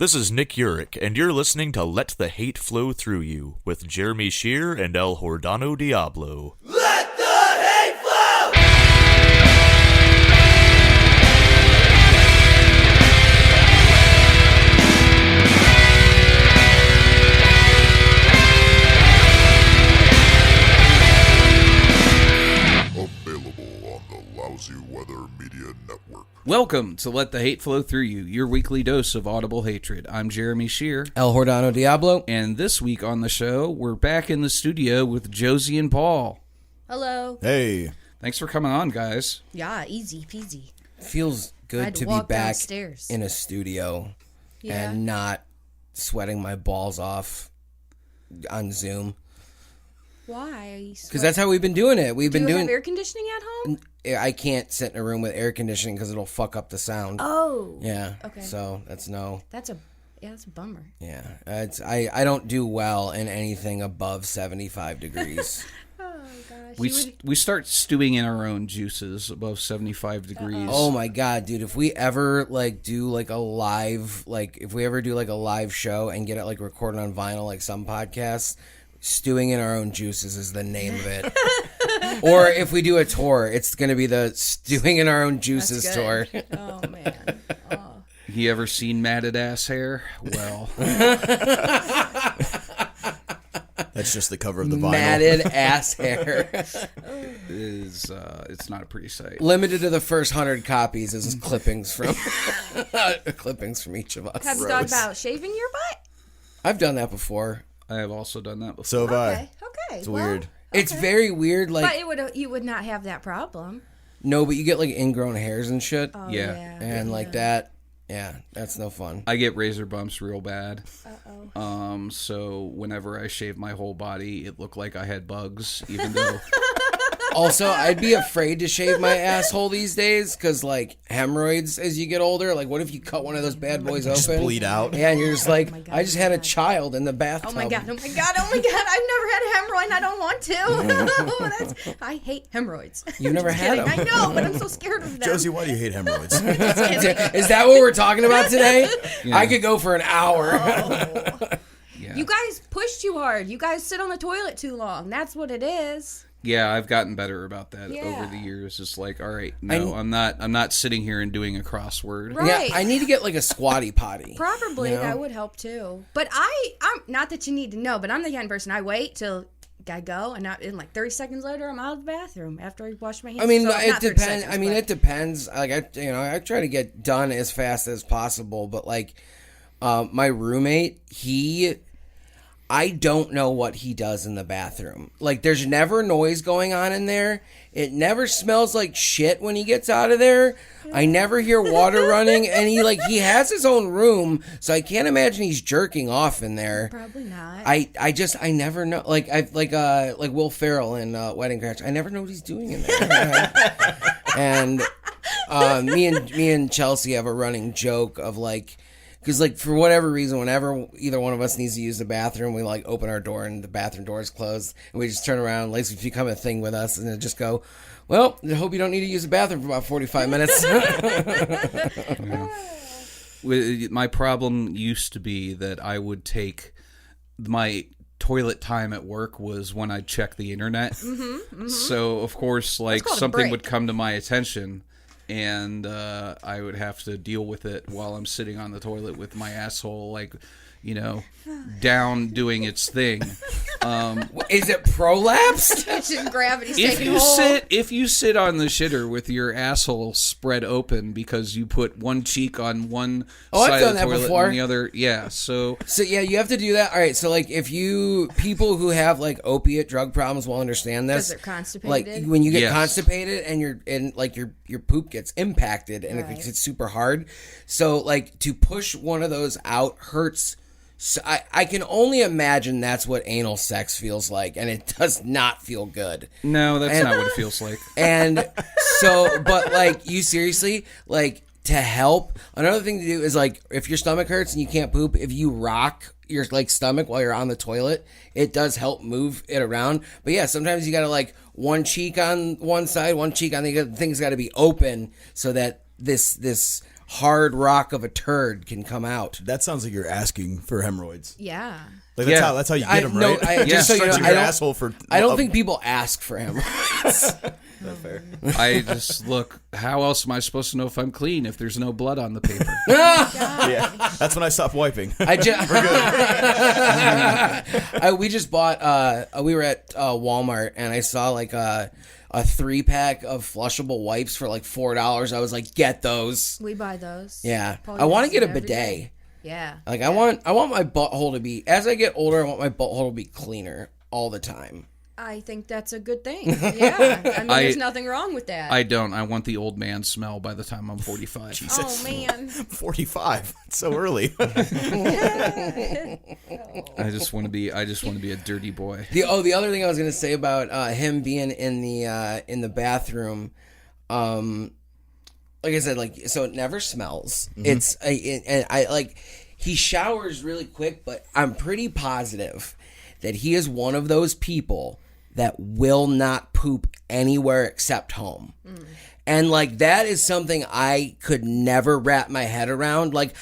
This is Nick Urich, and you're listening to Let the Hate Flow Through You with Jeremy Shear and El Hordano Diablo. Let the hate flow! Available on the Lousy Weather Media Network. Welcome to Let the Hate Flow Through You, your weekly dose of audible hatred. I'm Jeremy Shear. El Hordano Diablo. And this week on the show, we're back in the studio with Josey and Paul. Hello. Hey. Thanks for coming on, guys. Yeah, easy peasy. Feels good I'd to be walk back downstairs. in a studio Yeah. and not sweating my balls off on Zoom. Why? Because that's how we've been doing it. Do you have air conditioning at home? I can't sit in a room with air conditioning because it'll fuck up the sound. Oh. Yeah. Okay. So that's no. That's a bummer. Yeah. I don't do well in anything above 75 degrees. Oh gosh. We start stewing in our own juices above 75 degrees. Oh my god, dude! If we ever do a live show and get it recorded on vinyl like some podcasts, stewing in our own juices is the name of it. Or if we do a tour, it's going to be the stewing in our own juices tour. Oh man. Oh. You ever seen matted ass hair? Well, That's just the cover of the vinyl. Matted ass hair. it's not a pretty sight. Limited to the first 100 copies is clippings from each of us. Have you thought about shaving your butt? I've done that before. I have also done that before. So have I. Okay. It's weird. It's very weird. But you would not have that problem. No, but you get ingrown hairs and shit. Oh, Yeah. And that. Yeah, that's no fun. I get razor bumps real bad. Uh-oh. So whenever I shave my whole body, it looked like I had bugs, even though... Also, I'd be afraid to shave my asshole these days because, hemorrhoids as you get older. What if you cut one of those bad boys open? Just bleed out. Yeah, and you're just my God, I just had a child in the bathtub. Oh my god! I've never had a hemorrhoid and I don't want to. I hate hemorrhoids. You've never had them. I know, but I'm so scared of them. Josey, why do you hate hemorrhoids? Is that what we're talking about today? Yeah. I could go for an hour. Yeah. You guys push too hard. You guys sit on the toilet too long. That's what it is. Yeah, I've gotten better about that Yeah. over the years. It's all right, no, I'm not sitting here and doing a crossword. Right. Yeah, I need to get a squatty potty. Probably You know? that would help too. But I'm not that you need to know, but I'm the kind of person I wait till I go and in 30 seconds later I'm out of the bathroom after I wash my hands. I mean, So, it not 30 depends. seconds, I mean, but- it depends. I try to get done as fast as possible, but my roommate, I don't know what he does in the bathroom. There's never noise going on in there. It never smells like shit when he gets out of there. I never hear water running, and he has his own room, so I can't imagine he's jerking off in there. Probably not. I never know. Like Will Ferrell in Wedding Crashers. I never know what he's doing in there. And me and Chelsea have a running joke of because, for whatever reason, whenever either one of us needs to use the bathroom, we, open our door and the bathroom door is closed. And we just turn around, it's become a thing with us, and then just go, well, I hope you don't need to use the bathroom for about 45 minutes. My problem used to be that I would take my toilet time at work was when I'd check the internet. So, of course, called a something break. would come to my attention, and I would have to deal with it while I'm sitting on the toilet with my asshole, down doing its thing. Is it prolapsed? It's just gravity's If taking you hold. sit on the shitter with your asshole spread open because you put one cheek on one I've side done of the that toilet before. and the other, yeah. So So yeah, you have to do that. All right, so if people who have opiate drug problems will understand this. 'Cause they're constipated? When you get Yes. constipated and your poop gets impacted and Right. it gets super hard. So to push one of those out hurts. So I can only imagine that's what anal sex feels like, and it does not feel good. no, that's not what it feels like. And so, but you seriously, to help, another thing to do is if your stomach hurts and you can't poop, if you rock your stomach while you're on the toilet, it does help move it around. But yeah, sometimes you gotta one cheek on one side, one cheek on the other. Thing's got to be open so that this hard rock of a turd can come out. That sounds like you're asking for hemorrhoids. Yeah. Like Yeah. that's how you get them, right? Just so you know, Stretching your asshole for. I don't think people ask for hemorrhoids. That's fair. I just look. How else am I supposed to know if I'm clean if there's no blood on the paper? Yeah, that's when I stopped wiping. We just bought. We were at Walmart and I saw like a 3-pack of flushable wipes for like $4. I was like, get those. We buy those. Yeah, Paul I want to uses get a it every bidet. day. Yeah. Like I want my butthole to be. As I get older, I want my butthole to be cleaner all the time. I think that's a good thing. Yeah. I mean, there's nothing wrong with that. I don't. I want the old man smell by the time I'm 45. Oh, man. 45. It's so early. I just want to be a dirty boy. The other thing I was gonna say about him being in the bathroom, like I said, like so it never smells. It's I like he showers really quick, but I'm pretty positive that he is one of those people that will not poop anywhere except home. And like that is something I could never wrap my head around. Like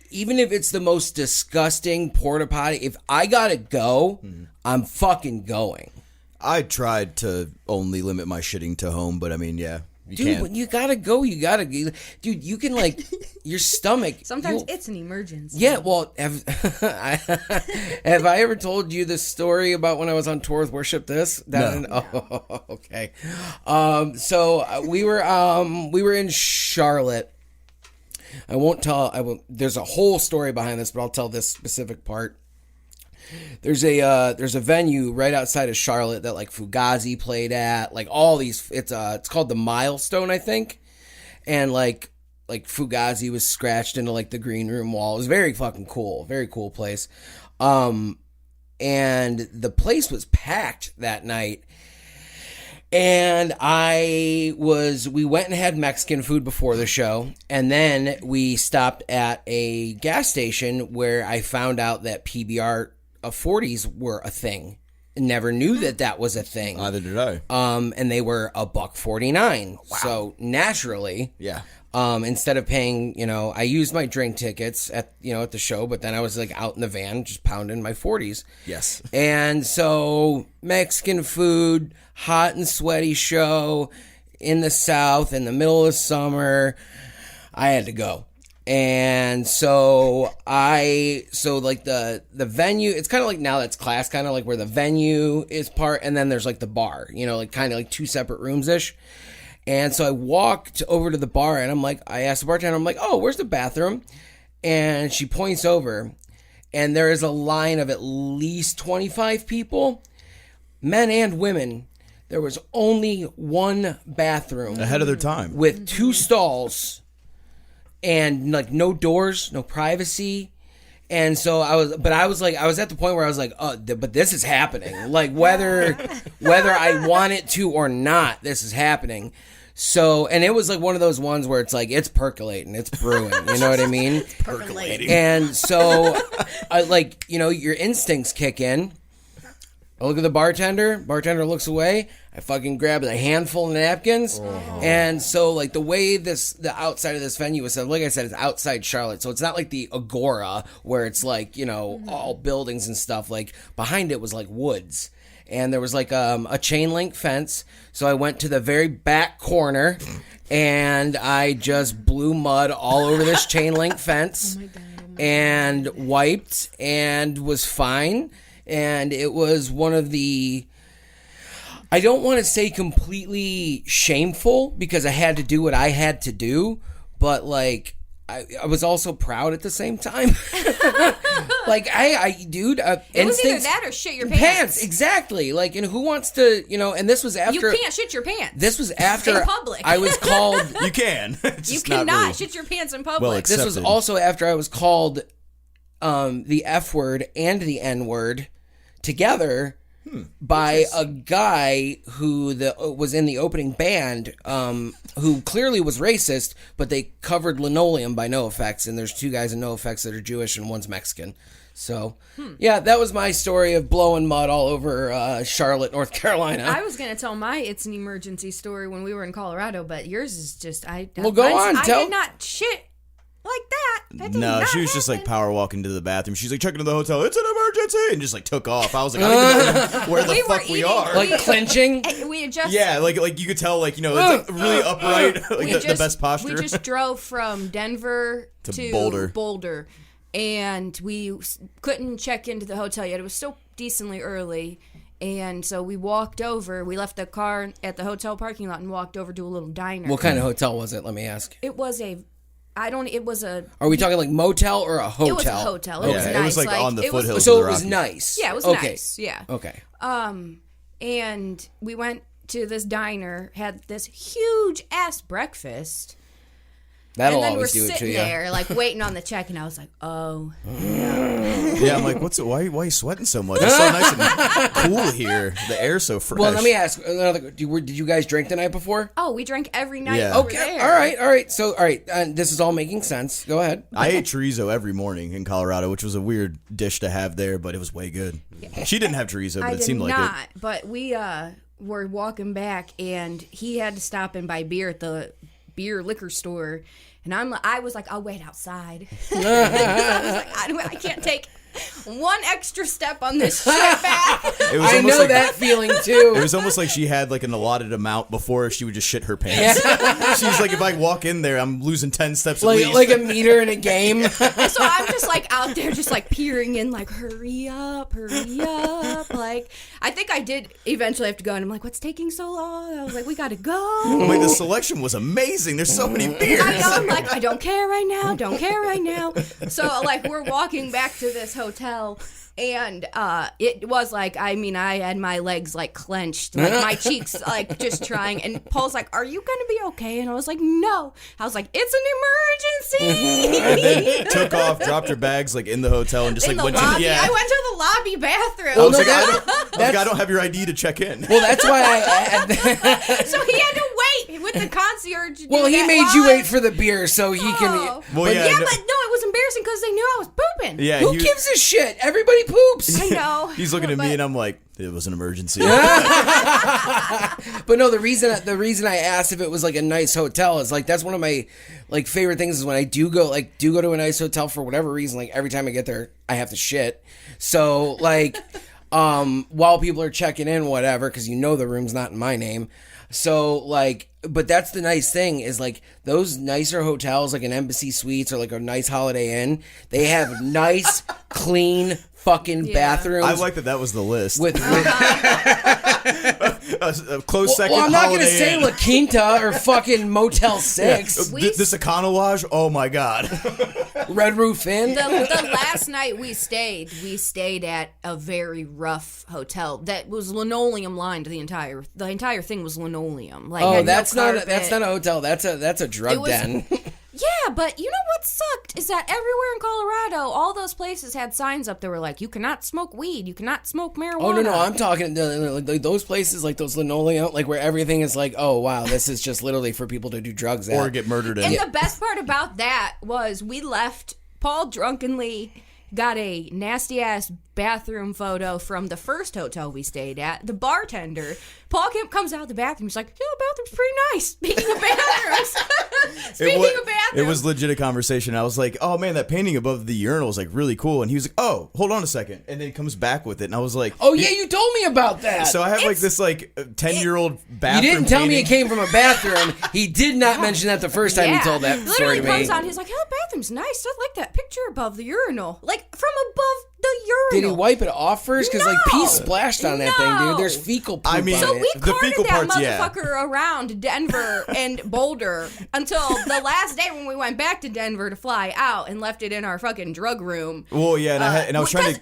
even if it's the most disgusting porta potty, if I gotta go, I'm fucking going. I tried to only limit my shitting to home, but I mean, yeah, you Dude, can't. when you gotta go, dude, you can like, your stomach. Sometimes it's an emergency. Yeah, well, have I ever told you the story about when I was on tour with Worship This? Oh, okay. So we were in Charlotte. I won't tell. There's a whole story behind this, but I'll tell this specific part. There's a venue right outside of Charlotte that like Fugazi played at, like all these. It's called the Milestone, I think, and like Fugazi was scratched into like the green room wall. It was very fucking cool, very cool place. And the place was packed that night. And we went and had Mexican food before the show, and then we stopped at a gas station where I found out that PBR 40s were a thing. Never knew that was a thing. Neither did I. And they were $1.49. Wow. So naturally, Yeah. instead of paying, I used my drink tickets at the show, but then I was like out in the van just pounding my 40s. Yes. And so Mexican food, hot and sweaty show in the South in the middle of summer. I had to go. And so like the venue, it's kind of like now that's class, kind of like where the venue is part, and then there's like the bar, like kind of like two separate rooms ish. And so I walked over to the bar and I asked the bartender, I'm like, oh, where's the bathroom? And she points over and there is a line of at least 25 people, men and women. There was only one bathroom. Ahead of their time. With 2 stalls and like no doors, no privacy. And so I was at the point where I was like, oh, but this is happening. Like whether I want it to or not, this is happening. So, and it was like one of those ones where it's like, it's percolating, it's brewing, you know what I mean? Percolating. And so, your instincts kick in. I look at the bartender looks away. I fucking grab a handful of napkins. Oh. And so, like, the way the outside of this venue was set, like I said, it's outside Charlotte. So it's not like the Agora where it's like, all buildings and stuff. Like, behind it was like woods. And there was like a chain link fence. So I went to the very back corner and I just blew mud all over this chain link fence. Oh my God. And wiped and was fine. And it was one of the, I don't want to say completely shameful because I had to do what I had to do, but like I was also proud at the same time. Like dude, it was either that or shit your pants. Exactly. Like, and who wants to, and this was after. You can't shit your pants. This was after in public. I was called. You can. You cannot shit your pants in public. Well, this was also after I was called the F word and the N word together by a guy who was in the opening band, who clearly was racist, but they covered Linoleum by NoFX, and there's 2 guys in NoFX that are Jewish and one's Mexican. So, yeah, that was my story of blowing mud all over Charlotte, North Carolina. I was going to tell my It's an Emergency story when we were in Colorado, but yours is just... Well, go on, I tell... did not shit like that. That did No, not she was just like happen. power walking to the bathroom. She's like, checking into the hotel. It's an emergency, and just like took off. I was like, I don't even know where the We were fuck we eating- are. Like clenching? We had just... Yeah, like you could tell, like, you know, it's like really upright, like the best posture. We just drove from Denver To Boulder, and we couldn't check into the hotel yet. It was still decently early, and so we walked over. We left the car at the hotel parking lot and walked over to a little diner. What kind of hotel was it? Let me ask. It was a... It was a... Are we talking like motel or a hotel? It was a hotel. It was Yeah, nice. it was like on the it was- foothills. So of it the was Rockies. nice. Yeah, it was okay. nice. Yeah. Okay. And we went to this diner, had this huge ass breakfast. That'll and then always we're do it to sitting you. there, like waiting on the check, and I was like, "Oh, Yeah, I'm like, why are you sweating so much? It's so nice and cool here. The air's so fresh. Well, let me ask. Did you guys drink the night before? oh, we drank every night. Yeah. We were Okay. there. All right. So, all right. This is all making sense. Go ahead. I ate chorizo every morning in Colorado, which was a weird dish to have there, but it was way good. She didn't have chorizo, but I it did seemed like not, it. but we were walking back, and he had to stop and buy beer at the beer liquor store, and I was like, I'll wait outside. I was like, I can't take one extra step on this shit back. It was I almost know like, that feeling It too. was almost like she had like an allotted amount before she would just shit her pants. She's like, if I walk in there, I'm losing 10 steps at least. Like a meter in a game. So I'm just like out there, just like peering in, like, hurry up. Like, I think I did eventually have to go, and I'm like, what's taking so long? I was like, we gotta go. I'm like, the selection was amazing. There's so many beers. I know, I'm like, I don't care right now. So, like, we're walking back to this hotel, and it was like, I had my legs, like, clenched, like, my cheeks, like, just trying, and Paul's like, are you gonna be okay? And I was like, no. I was like, it's an emergency. And then took off, dropped her bags like in the hotel, and just In like the went lobby. to yeah. I went to the lobby bathroom. I was no, like, that- I don't have your ID to check in. Well, that's why So he had to wait with the concierge. to Well, do he that made you live. wait for the beer so he can. Oh. Well, but yeah, Yeah, no- but no, it was embarrassing because they knew I was pooping. yeah, Who he- gives a shit? Everybody poops. I know. He's looking at me, But- and I'm like, it was an emergency. But no, the reason I asked if it was like a nice hotel is like that's one of my like favorite things is when I do go to a nice hotel for whatever reason. Like every time I get there, I have to shit. So like, while people are checking in, whatever, because you know the room's not in my name. So like, but that's the nice thing is like those nicer hotels, like an Embassy Suites or like a nice Holiday Inn, they have nice, clean fucking bathrooms. I like that was the list. with a close second. well, I'm not gonna Holiday say Inn. La Quinta or fucking Motel 6. This Econo Lodge, oh my god. Red Roof Inn. The last night we stayed at a very rough hotel that was linoleum lined. The entire thing was linoleum. Like, Oh, had no that's not carpet. a hotel. That's a drug It was- den. Yeah, but you know what sucked is that everywhere in Colorado, all those places had signs up that were like, "You cannot smoke weed. You cannot smoke marijuana." Oh no, I'm talking like those places, like those linoleum, like where everything is like, oh wow, this is just literally for people to do drugs at. Or get murdered in. And the best part about that was we left. Paul drunkenly got a nasty ass bathroom photo from the first hotel we stayed at. The bartender, Paul comes out of the bathroom. He's like, "Yeah, the bathroom's pretty nice." Speaking of bathrooms, speaking of bathrooms, It was legit a conversation. I was like, oh man, that painting above the urinal is like really cool. And he was like, oh, hold on a second. And then he comes back with it. And I was like, Oh yeah, you told me about that. so I have like this like 10-year-old you bathroom didn't tell me it painting. came from a bathroom. He did not mention that the first time he told that story Literally to me. comes out. He's like, "Oh, the bathroom's nice. I like that picture above the urinal, like from above the urinal." Did he wipe it off first? Because like pee No. splashed on that thing, No. dude. There's fecal poop I mean- on So it. we The carted fecal that parts, yeah. motherfucker around Denver and Boulder until the last day when we went back to Denver to fly out and left it in our fucking drug room. Well, yeah, and I was trying to.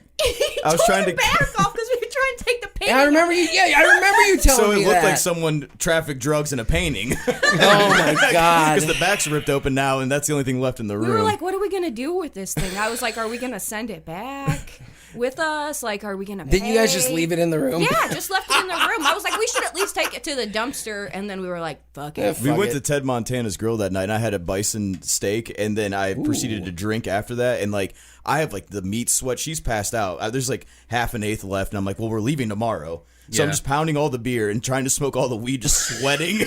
I was trying to. back off because we were trying to take the painting. I remember you. Yeah, I remember you telling So me it looked that. like someone trafficked drugs in a painting. Oh my god. Because the back's ripped open now, and that's the only thing left in the room. We were like, "What are we gonna do with this thing?" I was like, "Are we gonna send it back?" with us? Like, are we gonna pay? Did you guys just leave it in the room? Yeah, just left it in the room. I was like, we should at least take it to the dumpster, and then we were like, fuck it. We went to Ted Montana's grill that night, and I had a bison steak, and then I proceeded to drink after that, and like I have like the meat sweat. She's passed out. There's like half an eighth left, and I'm like, well, we're leaving tomorrow. So I'm just pounding all the beer and trying to smoke all the weed, just sweating.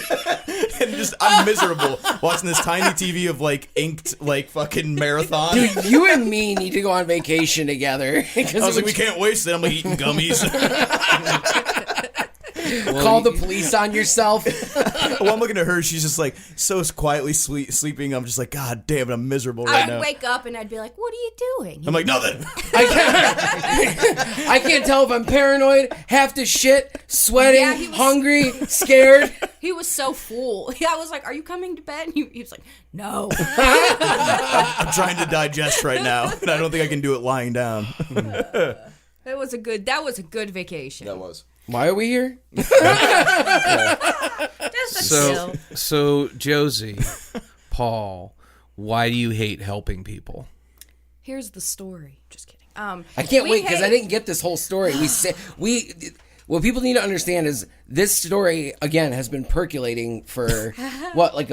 And just, I'm miserable watching this tiny TV of like inked like fucking marathon. Dude, you and me need to go on vacation together. I was like, we can't waste it. I'm like eating gummies. Call the police on yourself. Well, I'm looking at her. She's just like so quietly sleeping. I'm just like, God damn it, I'm miserable right now. I'd wake up and I'd be like, what are you doing? I'm like, nothing. I can't tell if I'm paranoid, half to shit, sweating, Yeah, he was- hungry, scared. He was so full. I was like, are you coming to bed? He was like, no. I'm trying to digest right now, and I don't think I can do it lying down. That was a good vacation. That was. Why are we here? Just a chill. So Josey, Paul, why do you hate helping people? Here's the story. Just kidding. I can't wait because I didn't get this whole story. What people need to understand is this story again has been percolating for what, like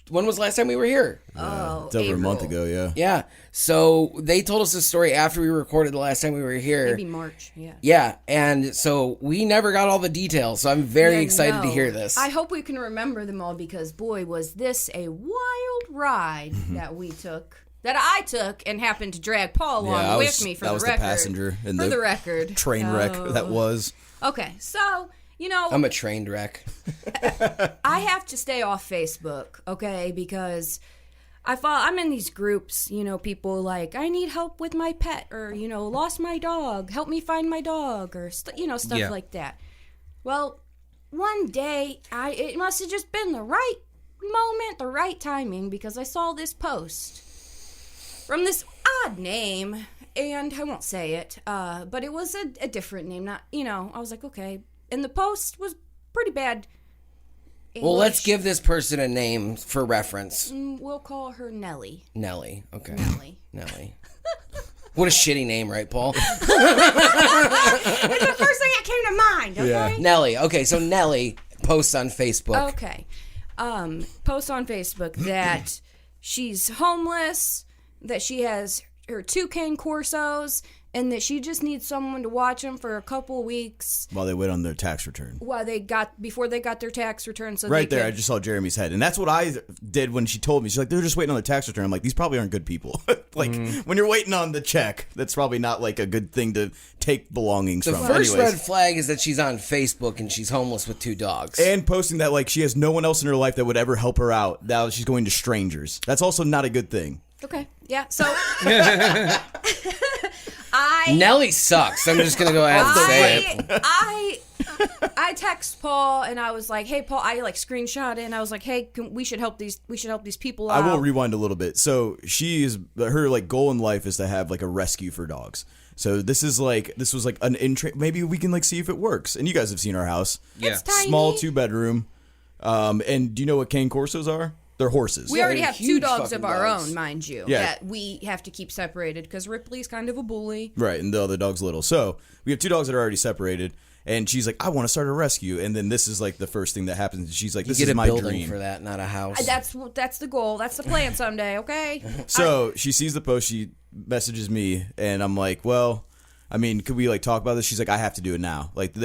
when was the last time we were here? It's over a month ago, yeah. Yeah. So they told us this story after we recorded the last time we were here. Maybe March. Yeah. Yeah, and so we never got all the details. So I'm very excited to hear this. I hope we can remember them all because boy, was this a wild ride that we took. That I took and happened to drag Paul along with me for the record. That was the passenger in for the record. Train wreck that was. Okay, so, you know. I'm a train wreck. I have to stay off Facebook, okay, because I'm in these groups, you know, people like, I need help with my pet, or, you know, lost my dog, help me find my dog, or, stuff like that. Well, one day, it must have just been the right moment, the right timing, because I saw this post from this odd name, and I won't say it, but it was a different name, not, you know, I was like, okay, and the post was pretty bad English. Well, let's give this person a name for reference. We'll call her Nellie. Nellie. Okay. Nellie. What a shitty name, right, Paul? It's the first thing that came to mind, okay? Yeah. Nellie. Okay, so Nellie posts on Facebook. Okay. Posts on Facebook that she's homeless, that she has her 2 cane Corsos, and that she just needs someone to watch them for a couple weeks While they wait on their tax return. before they got their tax return. So Right they there, I could, just saw Jeremy's head. And that's what I did when she told me. She's like, they're just waiting on their tax return. I'm like, these probably aren't good people. Like, when you're waiting on the check, that's probably not like a good thing to take belongings The from. first Anyways. red flag is that she's on Facebook and she's homeless with 2 dogs. And posting that like she has no one else in her life that would ever help her out. Now she's going to strangers. That's also not a good thing. Okay. Yeah. So Nellie sucks. I'm just gonna go ahead and say it. I text Paul and I was like, "Hey, Paul," I like screenshot it and I was like, "Hey, we should help these people out." I will rewind a little bit. So her like goal in life is to have like a rescue for dogs. So this was like an maybe we can like see if it works. And you guys have seen our house. Yeah. It's tiny. Small 2-bedroom. And do you know what cane Corsos are? They're horses. We already they're have 2 huge dogs of fucking our dogs. own, mind you, Yeah. that we have to keep separated because Ripley's kind of a bully. Right, and the other dog's little. So we have 2 dogs that are already separated. And she's like, I want to start a rescue. And then this is like the first thing that happens. She's like, You this get is a my building dream. for that, not a house. That's the goal. That's the plan someday. Okay. So she sees the post. She messages me, and I'm like, well, I mean, could we like talk about this? She's like, I have to do it now. Like,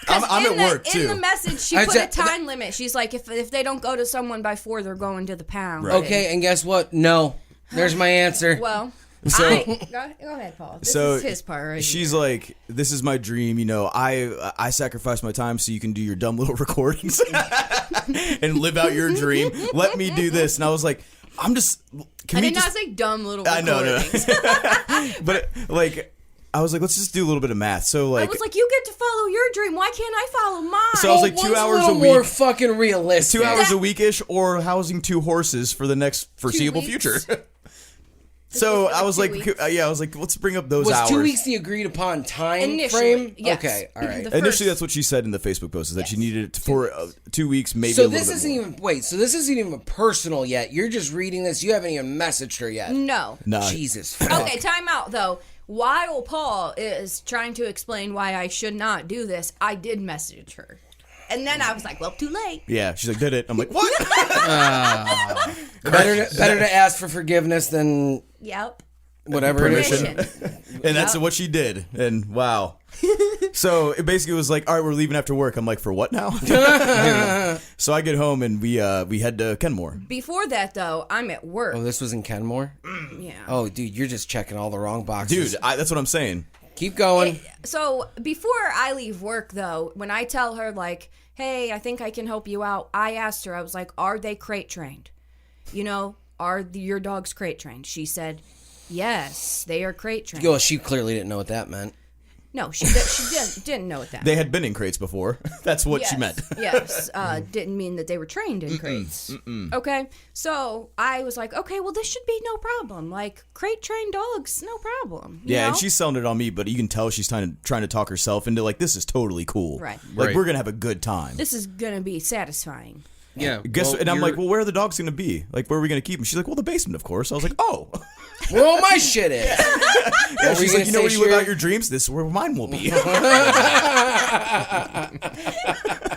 I'm at work too. In the message, she I put a said- time limit. She's like, if they don't go to someone by 4, they're going to the pound. Right. Okay, and guess what? No. There's my answer. Well, So- go ahead, Paul. This So is his part right she's here. like, this is my dream. You know, I sacrifice my time so you can do your dumb little recordings and live out your dream. Let me do this. And I was like, I did not say dumb little I recordings. know, but like, I was like, let's just do a little bit of math. So I like, was like, you get to follow your dream. Why can't I follow mine? So I was like, 2 One's hours a a little more week. fucking realistic. 2 hours a week-ish, or housing 2 horses for the next foreseeable weeks? future. So I was 2 like, weeks. I was like, let's bring up those Was hours. 2 weeks the agreed upon time Initially, frame? yes. Okay, all right. The Initially, first- that's what she said in the Facebook post, is that she needed it for 2 weeks, maybe a So little this bit isn't more. even so this isn't even personal yet. You're just reading this. You haven't even messaged her yet. No. Nah. Jesus. Fuck. Okay, time out though. While Paul is trying to explain why I should not do this, I did message her. And then I was like, well, too late. Yeah, she's like, did it. I'm like, what? Better to ask for forgiveness than Yep. whatever it is. Permission. And that's what she did. And wow. So it basically was like, all right, we're leaving after work. I'm like, for what now? So I get home and we head to Kenmore. Before that, though, I'm at work. Oh, this was in Kenmore? Yeah. Oh, dude, you're just checking all the wrong boxes. Dude, that's what I'm saying. Keep going. So before I leave work, though, when I tell her, like, hey, I think I can help you out, I asked her, I was like, are they crate trained? You know, are your dogs crate trained? She said, yes, they are crate trained. Well, she clearly didn't know what that meant. No, she didn't know what that meant. They had been in crates before. That's what she Yes, meant. Yes, didn't mean that they were trained in crates. Okay, so I was like, okay, well, this should be no problem. Like, crate trained dogs, no problem. you Yeah, know? and she's selling it on me, but you can tell she's trying to talk herself into like, this is totally cool. Right. Like, Right. we're gonna have a good time. This is gonna be satisfying. Yeah. And I'm you're- like, well, where are the dogs gonna be? Like, where are we gonna keep them? She's like, well, the basement, of course. I was like, oh. Where all my shit is. Yeah, were you she's gonna like, you know where say, you live Sheer? out your dreams? This is where mine will be.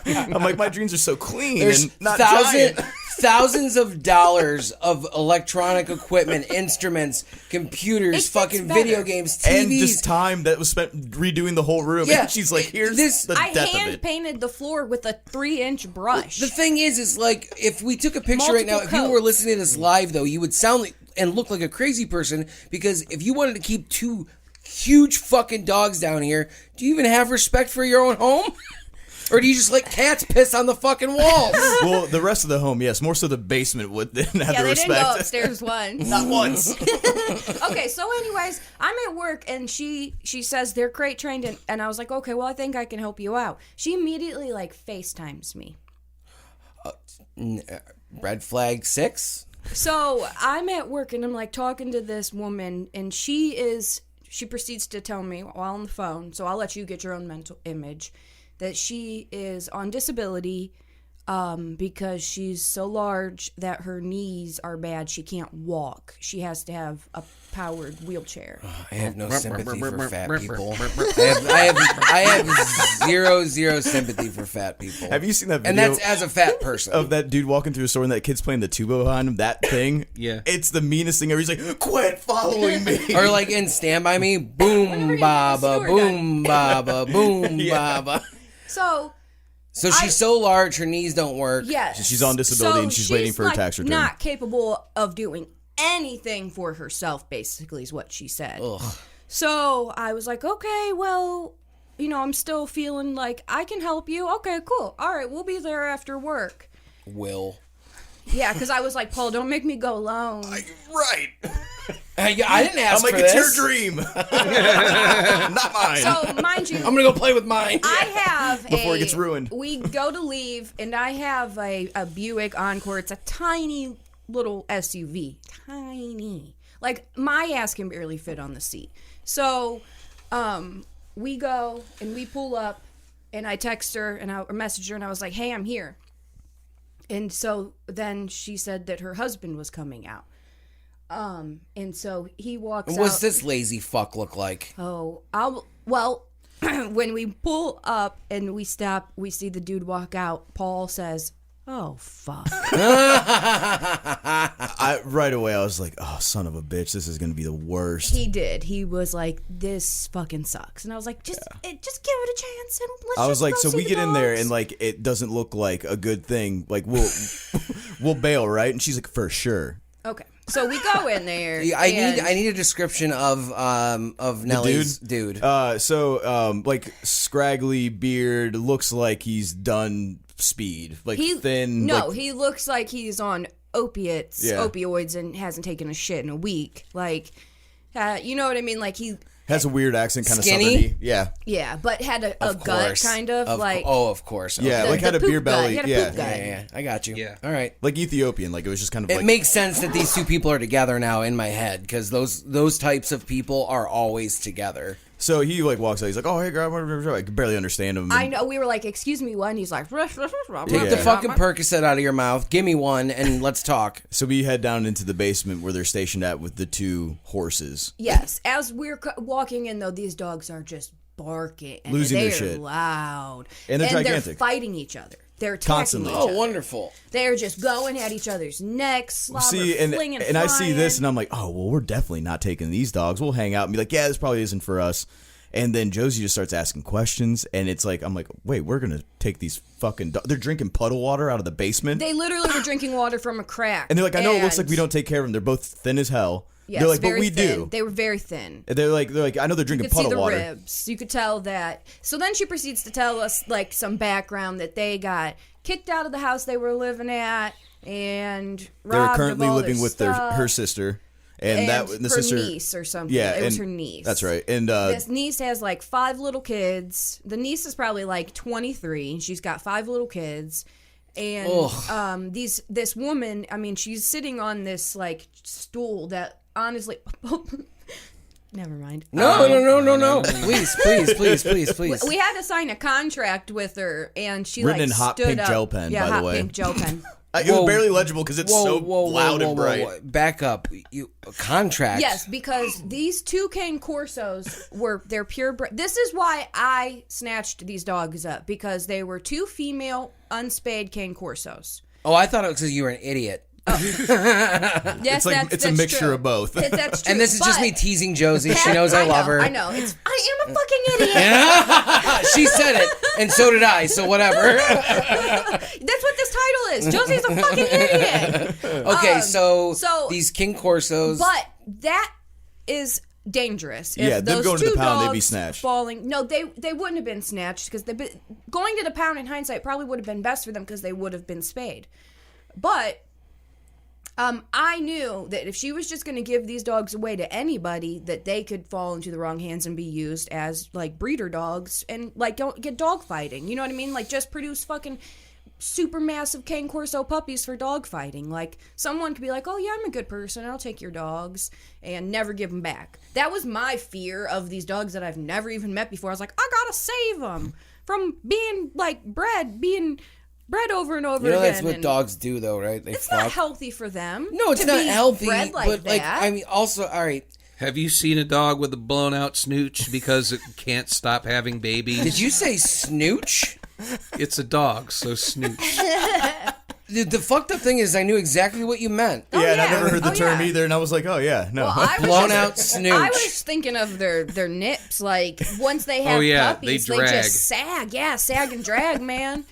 I'm like, my dreams are so clean There's and not giant. thousands of dollars of electronic equipment, instruments, computers, It gets fucking better. video games, TVs. And just time that was spent redoing the whole room. Yeah. And she's like, here's This- the I death of hand it. painted the floor with a 3-inch brush. The thing is like, if we took a picture right now, if Multiple you were coats. listening to this live, though, you would sound like and look like a crazy person, because if you wanted to keep 2 huge fucking dogs down here, do you even have respect for your own home? Or do you just let cats piss on the fucking walls? Well, the rest of the home, yes. More so the basement would have yeah, the they respect. didn't go upstairs once. Not once. Okay, so anyways, I'm at work and she says they're crate trained and I was like, okay, well, I think I can help you out. She immediately like FaceTimes me. Red flag 6? So I'm at work and I'm like talking to this woman and she proceeds to tell me while on the phone, so I'll let you get your own mental image, that she is on disability because she's so large that her knees are bad. She can't walk. She has to have a powered wheelchair. I have no sympathy for fat people. I have zero sympathy for fat people. Have you seen that video? And that's as a fat person. of that dude walking through a store and that kid's playing the tuba behind him? That thing? Yeah. It's the meanest thing ever. He's like, quit following me. Or like in Stand By Me, boom baba, boom baba, boom baba. So So she's so large, her knees don't work. yes, She's on disability and she's waiting for her like tax return. Not capable of doing anything for herself. Basically, is what she said. Ugh. So I was like, okay, well, you know, I'm still feeling like I can help you. Okay, cool. All right, we'll be there after work. Will. Yeah, because I was like, Paul, don't make me go alone. Right. I didn't ask I'm like, for it's this. your dream. Not mine. So, mind you, I'm gonna go play with mine. I have Before it gets ruined. We go to leave, and I have a Buick Encore. It's a tiny little SUV. Tiny. Like, my ass can barely fit on the seat. So, we go, and we pull up, and I text her, and I message her, and I was like, hey, I'm here. And so then she said that her husband was coming out. And so he walks out. What's this lazy fuck look like? Oh, when we pull up and we stop, we see the dude walk out. Paul says, oh, fuck. Right away, I was like, oh, son of a bitch, this is going to be the worst. He did. He was like, this fucking sucks. And I was like, just give it a chance. And let's I was just like, go so see we the get in there dogs." and like it doesn't look like a good thing. Like we'll bail, right? And she's like, for sure. Okay. So we go in there. I and- need a description of Nellie's dude. Like scraggly beard, looks like he's done speed, like thin. No, like, he looks like he's on opioids, Yeah. and hasn't taken a shit in a week. Like, you know what I mean? Like Has a weird accent, kind of Skinny? southerny. Yeah. Yeah, but had a Of gut, course. kind of, like... of course. Yeah, The- like had the a beer poop gut. belly. He had a Yeah. poop gut. Yeah, I got you. Yeah. All right. Like Ethiopian. Like it was just kind of It like. makes sense that these two people are together now in my head because those types of people are always together. So he like walks out. He's like, "Oh, hey, girl." I could barely understand him. I know, we were like, excuse me, what? And he's like... Take Yeah. the fucking Percocet out of your mouth. Give me one and let's talk. So we head down into the basement where they're stationed at with the two horses. Yes, as we're walking in, though, these dogs are just barking. And Losing their they're shit. loud. And they're They're gigantic. fighting each other. They're attacking Constantly. each Oh, other. wonderful. They're just going at each other's necks, slobber, See, and flinging, I see this, flying. and I'm like, "Oh, well, we're definitely not taking these dogs. We'll hang out and be like, yeah, this probably isn't for us." And then Josey just starts asking questions, and it's like, I'm like, wait, we're gonna take these fucking. They're drinking puddle water out of the basement, They literally were drinking water from a crack. and they're like, I know it looks like we don't take care of them. They're both thin as hell. Yes, they're like, but very we thin. do. They were very thin. And they're like, I know they're You drinking could see puddle the water. ribs. You could tell that. So then she proceeds to tell us like some background that they got kicked out of the house they were living at and They were robbed currently of all living their with stuff. her sister, and that the her sister niece or something. Yeah, it was and her niece. That's right. And This niece has like 5 little kids. The niece is probably like 23. She's got 5 little kids. And this woman, I mean, she's sitting on this like stool that honestly never mind. No. Please. We had to sign a contract with her, and she Written like in hot stood pink up. gel pen, yeah, by the hot way. pink gel pen. it was barely legible because it's so loud and bright. Whoa. Back up. You contract. Yes, because these 2 cane corsos they're purebred. This is why I snatched these dogs up, because they were 2 female unspayed cane corsos. Oh, I thought it was because you were an idiot. Yes, It's a mixture true. of both. That's true. And this is just but- me teasing Josey. She knows I love her. I know. I am a fucking idiot. She said it, and so did I. So whatever. That's what this title is. Josie's a fucking idiot. Okay, so so- these King Corsos. But that is dangerous. If Yeah, them those going to the 2 pound, they'd be dogs snatched. Falling. No, they wouldn't have been snatched, because going to the pound in hindsight probably would have been best for them, because they would have been spayed. But I knew that if she was just going to give these dogs away to anybody, that they could fall into the wrong hands and be used as like breeder dogs and like don't get dog fighting. You know what I mean? Like just produce fucking super massive cane corso puppies for dog fighting. Like someone could be like, "Oh yeah, I'm a good person. I'll take your dogs," and never give them back. That was my fear of these dogs that I've never even met before. I was like, I gotta save them from being like being bred over and over you know again. that's what and dogs do, though, right? They it's fuck. not healthy for them. No, it's to not be healthy. bred like but like, that. I mean, also, all right. Have you seen a dog with a blown out snooch because it can't stop having babies? Did you say snooch? It's a dog, so snooch. The fucked up thing is, I knew exactly what you meant. Oh, yeah, and I yeah. never heard the Oh, term yeah. either, and I was like, oh yeah, no. Well, I was Blown just- out snooch. I was thinking of their nips. Like once they have yeah, puppies, they they drag. just sag. Yeah, sag and drag, man.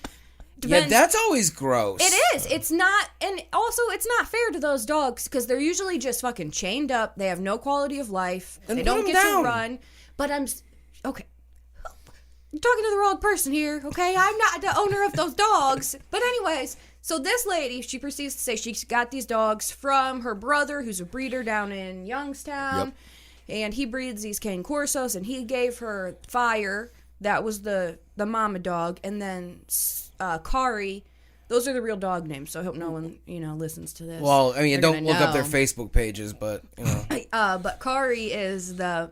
Yeah, Depends- that's always gross. It is. It's not, and also it's not fair to those dogs because they're usually just fucking chained up. They have no quality of life. Then they put don't 'em get down. to run. But okay. I'm talking to the wrong person here. Okay, I'm not the owner of those dogs. But anyways, so this lady, she proceeds to say she's got these dogs from her brother, who's a breeder down in Youngstown, and he breeds these cane corsos, and he gave her Fire. That was the mama dog, and then Kari. Those are the real dog names, so I hope no one, listens to this. Well, I mean, They're don't gonna look up their know. Facebook pages, but, you know. But Kari is the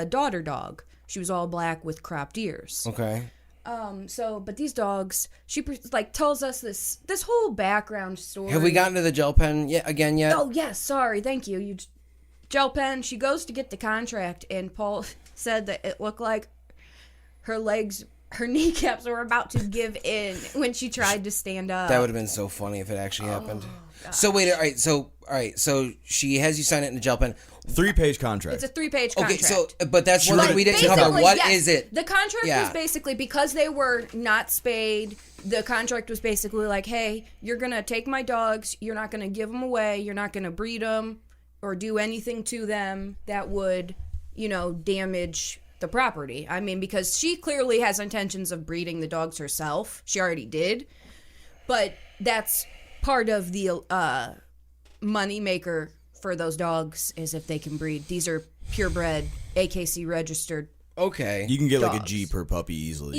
daughter dog. She was all black with cropped ears. Okay. But these dogs, she tells us this whole background story. Have we gotten to the gel pen yet? Oh yes, sorry, thank you. You gel pen. She goes to get the contract, and Paul said that it looked like her kneecaps were about to give in when she tried to stand up. That would have been so funny if it actually happened. So wait, all right, so she has you sign it in the gel pen. 3-page contract. It's a 3-page Okay, contract. so but that's one thing we didn't cover. Basically, What yes. is it? The contract Yeah. was basically, because they were not spayed, the contract was basically like, hey, you're going to take my dogs, you're not going to give them away, you're not going to breed them or do anything to them that would, damage the property. I mean, because she clearly has intentions of breeding the dogs herself. She already did. But that's part of the money maker for those dogs, is if they can breed. These are purebred AKC registered. Okay. You can get like a Dogs. G per puppy easily.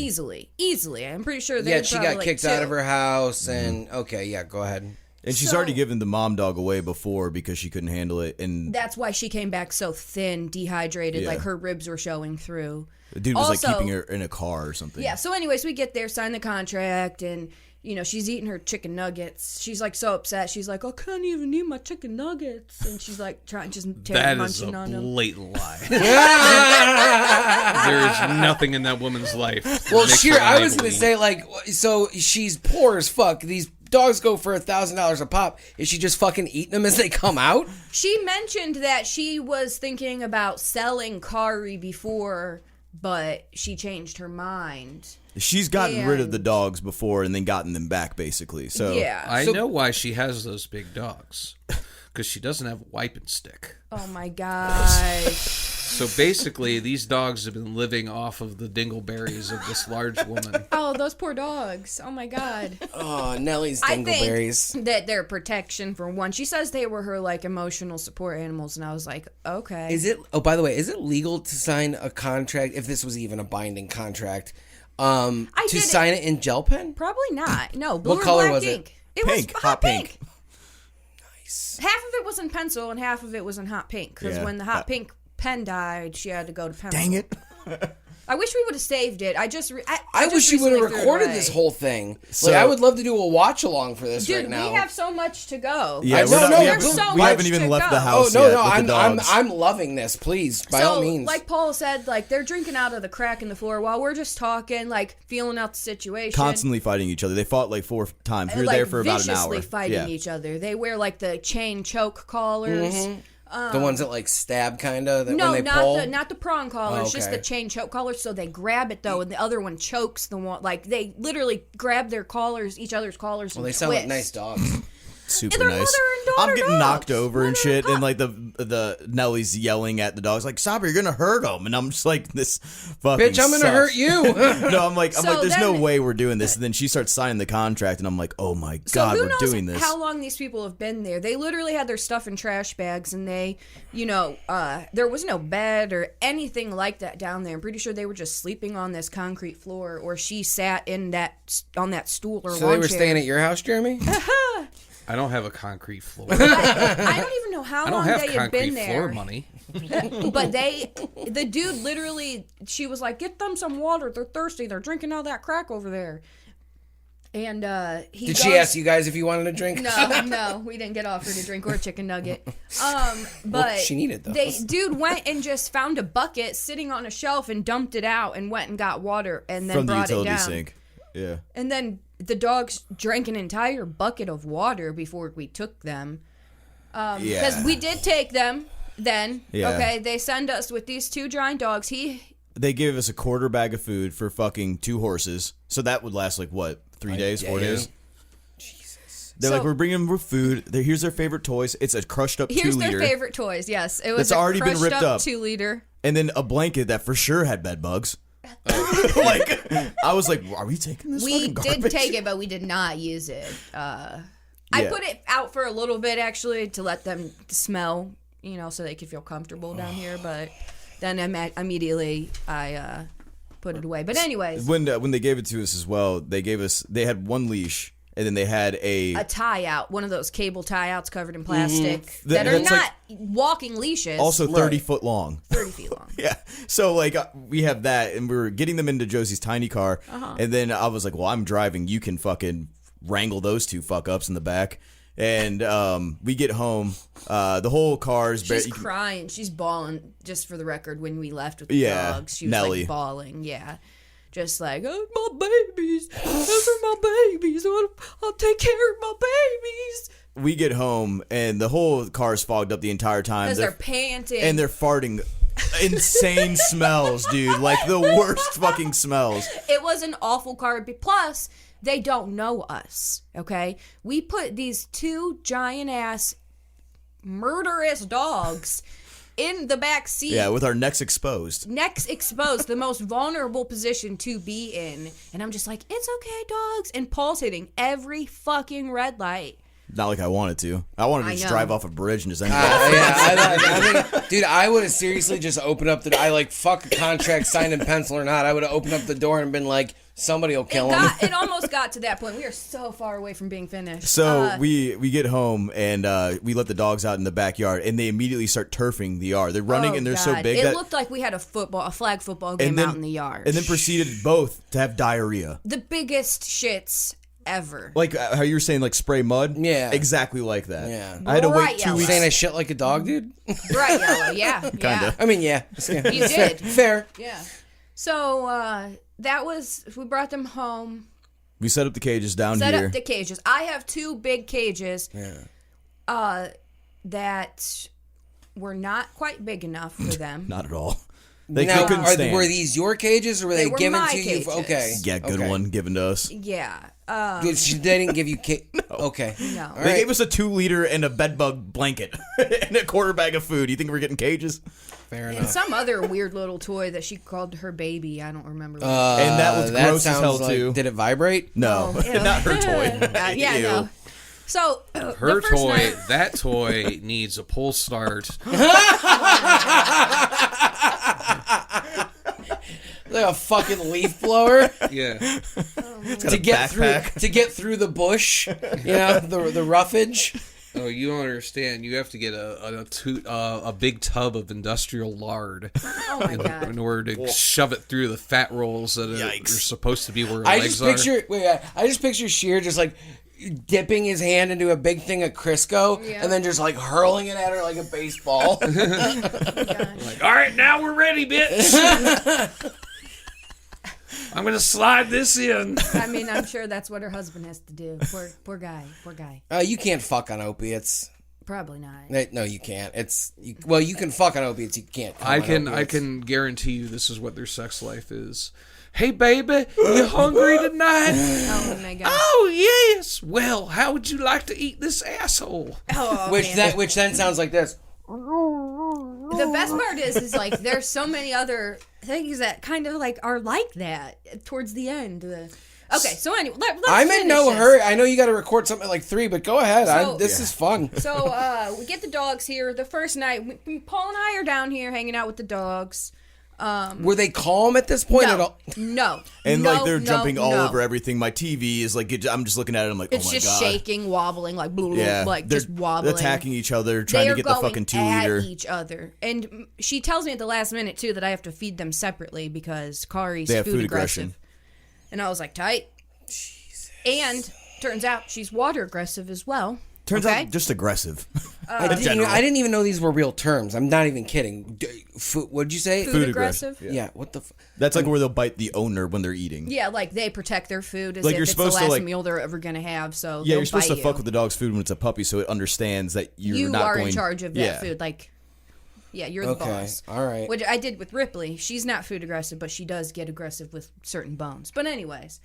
Easily. I'm pretty sure they Yeah, would she probably got like kicked two. out of her house, and okay, yeah, go ahead. And she's So- already given the mom dog away before because she couldn't handle it. And That's why she came back so thin, dehydrated, Yeah. like her ribs were showing through. the dude was Also- like keeping her in a car or something. Yeah, so anyways, we get there, sign the contract, and, you know, she's eating her chicken nuggets. She's, like, so upset. She's like, I can't even eat my chicken nuggets. And she's, like, just That is munching a on them. blatant lie. There is nothing in that woman's life. that Well, makes sure, her I was gonna unable to say, like, so she's poor as fuck. These dogs go for $1,000 a pop. Is she just fucking eating them as they come out? She mentioned that she was thinking about selling Kari before, but she changed her mind. She's gotten rid of the And- dogs before and then gotten them back, basically. So Yeah. I So- know why she has those big dogs. Because she doesn't have a wiping stick. Oh, my God. So basically, these dogs have been living off of the dingleberries of this large woman. Oh, those poor dogs. Oh, my God. Oh, Nellie's I dingleberries. think that they're protection for one. She says they were her like emotional support animals, and I was like, okay. Is it? Oh, by the way, is it legal to sign a contract if this was even a binding contract? To did it. sign it in gel pen? Probably not. No, blue What or color black was it? ink. It Pink, was hot pink. Nice. Half of it was in pencil, and half of it was in hot pink. Because Yeah. when the hot pink pen died, she had to go to pencil. dang it. I wish we would have saved it. I just wish you would have recently threw it recorded away. this whole thing. So- Like, I would love to do a watch along for this Dude, right now. we have so much to go. Yeah, I- we're no, not- no, we there's haven't, so we much haven't even to left go. the Oh house no, yet no, with I'm the dogs. I'm loving this. Please, by all means. like Paul said, like they're drinking out of the crack in the floor while we're just talking, like feeling out the situation. Constantly fighting each other. They fought like 4 times. We were like, there for about an hour. viciously fighting Yeah. each other. They wear like the chain choke collars. the ones that like stab, kind of. No, when they not pull. the prong collars, Oh, just okay. the chain choke collars. So they grab it though, and the other one chokes the one. Like they literally grab their collars, each other's collars. Well, and they sound like twist. nice dogs. Super They're nice. mother and daughter I'm getting dogs. knocked over and Mother shit, and and like the Nellie's yelling at the dogs, like, "Stop! You're gonna hurt them!" And I'm just like, "This fucking Bitch, I'm gonna sucks. hurt you. No, I'm like, So there's no then- way we're doing this. And then she starts signing the contract, and I'm like, oh my So god, who we're knows doing this. how long these people have been there? They literally had their stuff in trash bags, and they, there was no bed or anything like that down there. I'm pretty sure they were just sleeping on this concrete floor, or she sat on that stool or So lawn they were chair. staying at your house, Jeremy? I don't have a concrete floor. I don't even know how I long don't have they had concrete been floor there. money. But the dude literally, she was like, "Get them some water. They're thirsty. They're drinking all that crack over there." And he Did goes, she ask you guys if you wanted a drink? No, we didn't get offered a drink or a chicken nugget. But she needed those. Dude went and just found a bucket sitting on a shelf and dumped it out and went and got water and then From the brought it utility down. sink. Yeah. And then the dogs drank an entire bucket of water before we took them. Because Yeah. we did take them then. Yeah. Okay, they send us with these two giant dogs. They gave us a quarter bag of food for fucking 2 horses. So that would last like what, 3 days, 4 days? They're So- like, we're bringing them food. Here's their favorite toys. It's a crushed up 2 Here's liter. their favorite toys. Yes, it was That's a already been crushed ripped up. 2-liter. And then a blanket that for sure had bed bugs. Like, I was like, are we taking this We fucking garbage? did take it, but we did not use it. I Yeah. put it out for a little bit actually to let them smell, so they could feel comfortable down here. But then immediately I put it away. But anyways, When they gave it to us as well, they had 1 leash, and then they had a tie out, one of those cable tie outs covered in plastic that are That's not walking leashes. also 30 foot long. 30 feet long. Yeah. So, like, we have that, and we were getting them into Josie's tiny car. And then I was like, well, I'm driving. You can fucking wrangle those 2 fuck-ups in the back. And we get home. The whole car's... She's crying. She's bawling, just for the record, when we left with the Yeah, dogs. She was Nelly. like bawling, yeah. Just like, oh, my babies. Those are my babies. I'll take care of my babies. We get home, and the whole car's fogged up the entire time. Because they're panting. And they're farting insane smells, dude. Like, the worst fucking smells. It was an awful car. Plus, they don't know us, okay? We put these 2 giant-ass murderous dogs in the back seat. Yeah, with our necks exposed. Necks exposed, the most vulnerable position to be in. And I'm just like, it's okay, dogs. And Paul's hitting every fucking red light. Not like I wanted to. I wanted to I just know. drive off a bridge and just end it. I think, dude, I would have seriously just opened up the. I like fuck a contract signed in pencil or not. I would have opened up the door and been like, somebody will kill him. It almost got to that point. We are so far away from being finished. So we get home and we let the dogs out in the backyard, and they immediately start turfing the yard. They're running and they're so big It that looked like we had a flag football game out in the yard. and then proceeded both to have diarrhea. The biggest shits ever. Like how you were saying, like spray mud. Yeah. exactly like that. Yeah. I had to Bright wait 2 yellow. weeks. Saying I shit like a dog, dude. Bright yellow, yeah. Kinda. I mean, yeah. You did. Fair. Yeah. So that was, we brought them home. We set up the cages down Set here. up the cages. I have 2 big cages that were not quite big enough for them. Not at all. They Now, couldn't stand. were these your cages or were they were given my to you? cages. Okay. Yeah, good Okay. one given to us. Yeah. Dude, they didn't give you Okay. No. All They right. gave us a 2-liter and a bedbug blanket and a quarter bag of food. You think we're getting cages? Fair And enough. some other weird little toy that she called her baby. I don't remember. What And that was gross as hell, sounds too. Did it vibrate? No, Oh, ew. not her toy. yeah, Ew. no. So Her the first toy, night- that toy needs a pull start. Like a fucking leaf blower Yeah. to get through the bush, the roughage. Oh, you don't understand. You have to get a big tub of industrial lard Oh my god. in order to shove it through the fat rolls that are supposed to be where her I legs just picture Sheer just like dipping his hand into a big thing of Crisco Yeah. and then just like hurling it at her like a baseball. are. Like, all right, now we're ready, bitch. I'm going to slide this in. I mean, I'm sure that's what her husband has to do. Poor guy. You can't fuck on opiates. Probably not. No, you can't. You can fuck on opiates. You can't. come I on can opiates. guarantee you this is what their sex life is. Hey, baby, you hungry tonight? Oh my god. Oh, yes. Well, how would you like to eat this asshole? Oh, Which man. then sounds like this. The best part is like there's so many other things that kind of like are like that towards the end. Okay, so anyway, let's I'm in finish no this. hurry. I know you got to record something at like 3, but go ahead. So- This is fun. So we get the dogs here. The first night, Paul and I are down here hanging out with the dogs. Were they calm at this point at No, all? no, And no, like they're no, jumping all no. over everything. My TV is like, I'm just looking at it. I'm like, It's oh my just god. shaking, wobbling, like blah, blah, Yeah, like they're just wobbling. attacking each other, trying They to are get the going fucking 2 at liter. each other, and she tells me at the last minute too that I have to feed them separately because Kari's They have food food aggressive. aggression. And I was like, tight. And turns out she's water aggressive as well. Turns okay? out just aggressive. I didn't even know these were real terms. I'm not even kidding. What'd you say? Food aggressive. Yeah. What the? That's like where they'll bite the owner when they're eating. Yeah, like they protect their food as Like if you're it's the supposed to, last like- meal they're ever gonna have. So Yeah, they'll you're supposed to bite fuck you. with the dog's food when it's a puppy, so it understands that you're You not are going. in charge of that Yeah. food. Like, yeah, you're the Okay. boss. All right. Which I did with Ripley. She's not food aggressive, but she does get aggressive with certain bones. But anyways,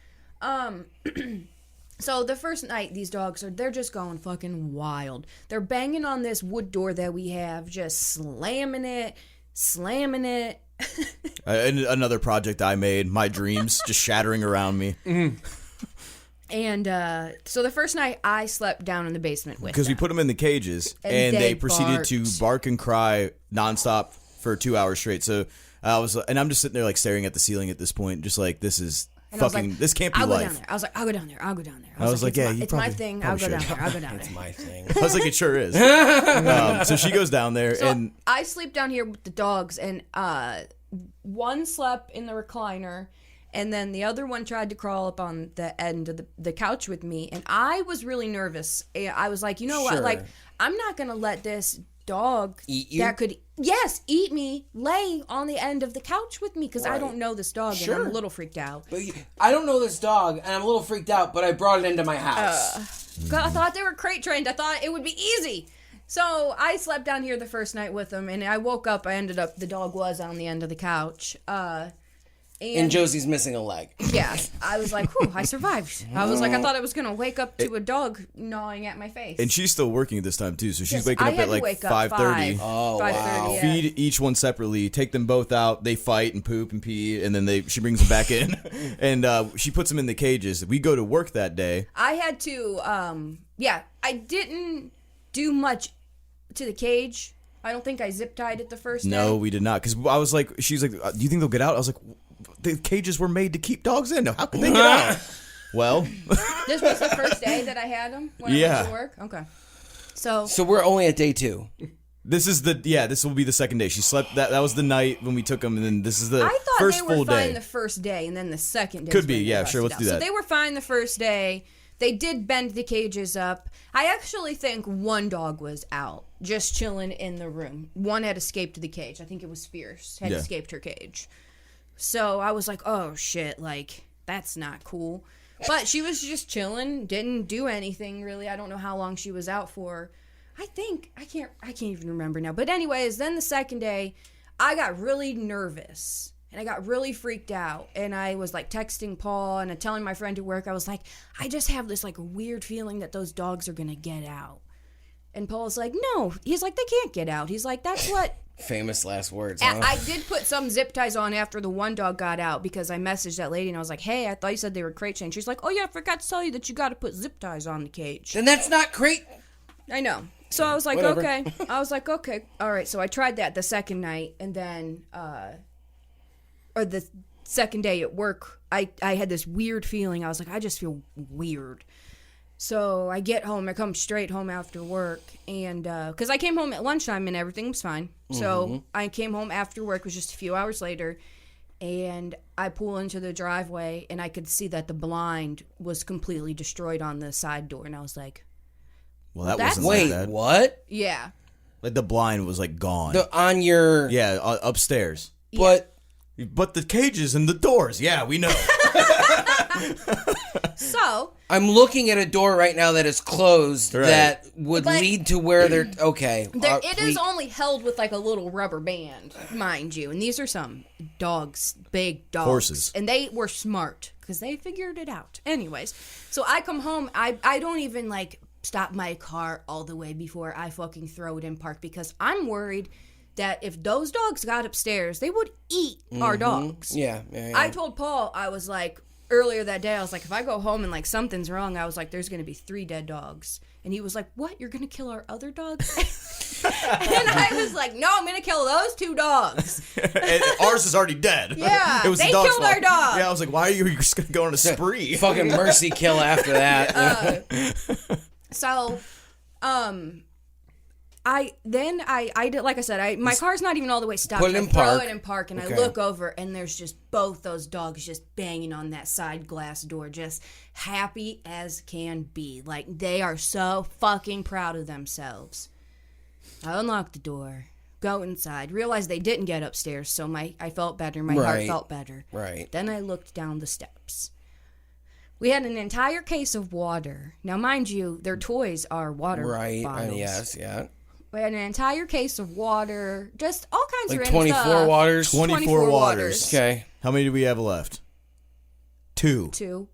so the first night, these dogs they're just going fucking wild. They're banging on this wood door that we have, just slamming it. And another project I made, my dreams just shattering around me And so the first night, I slept down in the basement with because we them. put them in the cages And and they they proceeded to barked. bark and cry nonstop for 2 hours straight. So I'm just sitting there like staring at the ceiling at this point, just like this is And I was fucking. like, this can't be I'll go life. down there. I was like, I'll go down there. I was like, it's yeah, my, you it's my probably- thing. I'll go probably down should. there. I'll go down It's there. my thing. I was like, it sure is. So she goes down there So and I sleep down here with the dogs, and one slept in the recliner, and then the other one tried to crawl up on the end of the couch with me, and I was really nervous. I was like, you know what? Sure. Like, I'm not gonna let this dog Eat you? that could eat me lay on the end of the couch with me because I don't know this dog and Sure. I'm a little freaked out. But I don't know this dog, and I'm a little freaked out. But I brought it into my house. 'Cause I thought they were crate trained. I thought it would be easy. So I slept down here the first night with them, and I woke up. The dog was on the end of the couch. And Josey's missing a leg. Yeah, I was like, whew, I survived. I was like, I thought I was going to wake up to a dog gnawing at my face. And she's still working at this time, too, so she's Yes, waking I up had at to like wake up 5:30. Oh, 5:30, wow. yeah. Feed each one separately, take them both out, they fight and poop and pee, and then she brings them back in, and she puts them in the cages. We go to work that day. I had to, I didn't do much to the cage. I don't think I zip tied it the first day. No, we did not, because I was like, she's like, do you think they'll get out? I was like, the cages were made to keep dogs in. How could they get out? Well, This was the first day that I had them when I went to work? Okay. So we're only at day 2. this will be the second day. She slept, that was the night when we took them, and then this is the I thought first they were full fine day. the first day, and then the second day. Could be, yeah, sure, let's do that. So they were fine the first day. They did bend the cages up. I actually think one dog was out, just chilling in the room. One had escaped the cage. I think it was Fierce, had escaped her cage. So I was like, oh shit, like, that's not cool. But she was just chilling, didn't do anything really. I don't know how long she was out for. I can't even remember now. But anyways, then the second day, I got really nervous. And I got really freaked out. And I was like texting Paul and telling my friend at work, I was like, I just have this like weird feeling that those dogs are going to get out. And Paul's like, no. He's like, they can't get out. He's like, that's what... Famous last words, And huh? I did put some zip ties on after the one dog got out because I messaged that lady and I was like, hey, I thought you said they were crate chains. She's like, oh yeah, I forgot to tell you that you got to put zip ties on the cage. Then that's not great. I know. So I was like, Whatever. okay. I was like, okay. All right. So I tried that the second night and then, or the second day at work, I had this weird feeling. I was like, I just feel weird. So I get home. I come straight home after work. And because I came home at lunchtime and everything was fine. So I came home after work. It was just a few hours later. And I pull into the driveway and I could see that the blind was completely destroyed on the side door. And I was like, Well, that That's- wasn't Wait, like that. what? yeah. Like the blind was like gone. On your... Yeah, upstairs. But... But the cages and the doors, yeah, we know. So I'm looking at a door right now that is closed Right. that would But- lead to where they're... Okay. it is only held with like a little rubber band, mind you. And these are some dogs, big dogs. Horses. And they were smart because they figured it out. Anyways, so I come home. I don't even like stop my car all the way before I fucking throw it in park because I'm worried that if those dogs got upstairs, they would eat our dogs. Yeah. I told Paul, I was like, earlier that day, I was like, if I go home and like something's wrong, I was like, there's going to be 3 dead dogs. And he was like, what? You're going to kill our other dogs? And I was like, no, I'm going to kill those 2 dogs. And ours is already dead. Yeah, it was they the dog's killed our fault. dog. Yeah, I was like, why are you just gonna go on a spree? Fucking mercy kill after that. So, I did, like I said, my car's not even all the way stopped. Put it in I throw park. it in park, and Okay. I look over, and there's just both those dogs just banging on that side glass door, just happy as can be. Like, they are so fucking proud of themselves. I unlock the door, go inside, realize they didn't get upstairs, so I felt better. My heart Right. felt better. Right. Then I looked down the steps. We had an entire case of water. Now, mind you, their toys are water Right. bottles. Yes, yeah. We had an entire case of water, just all kinds Like of random 24 stuff. waters. 24 waters. Okay. How many do we have left? 2 Two.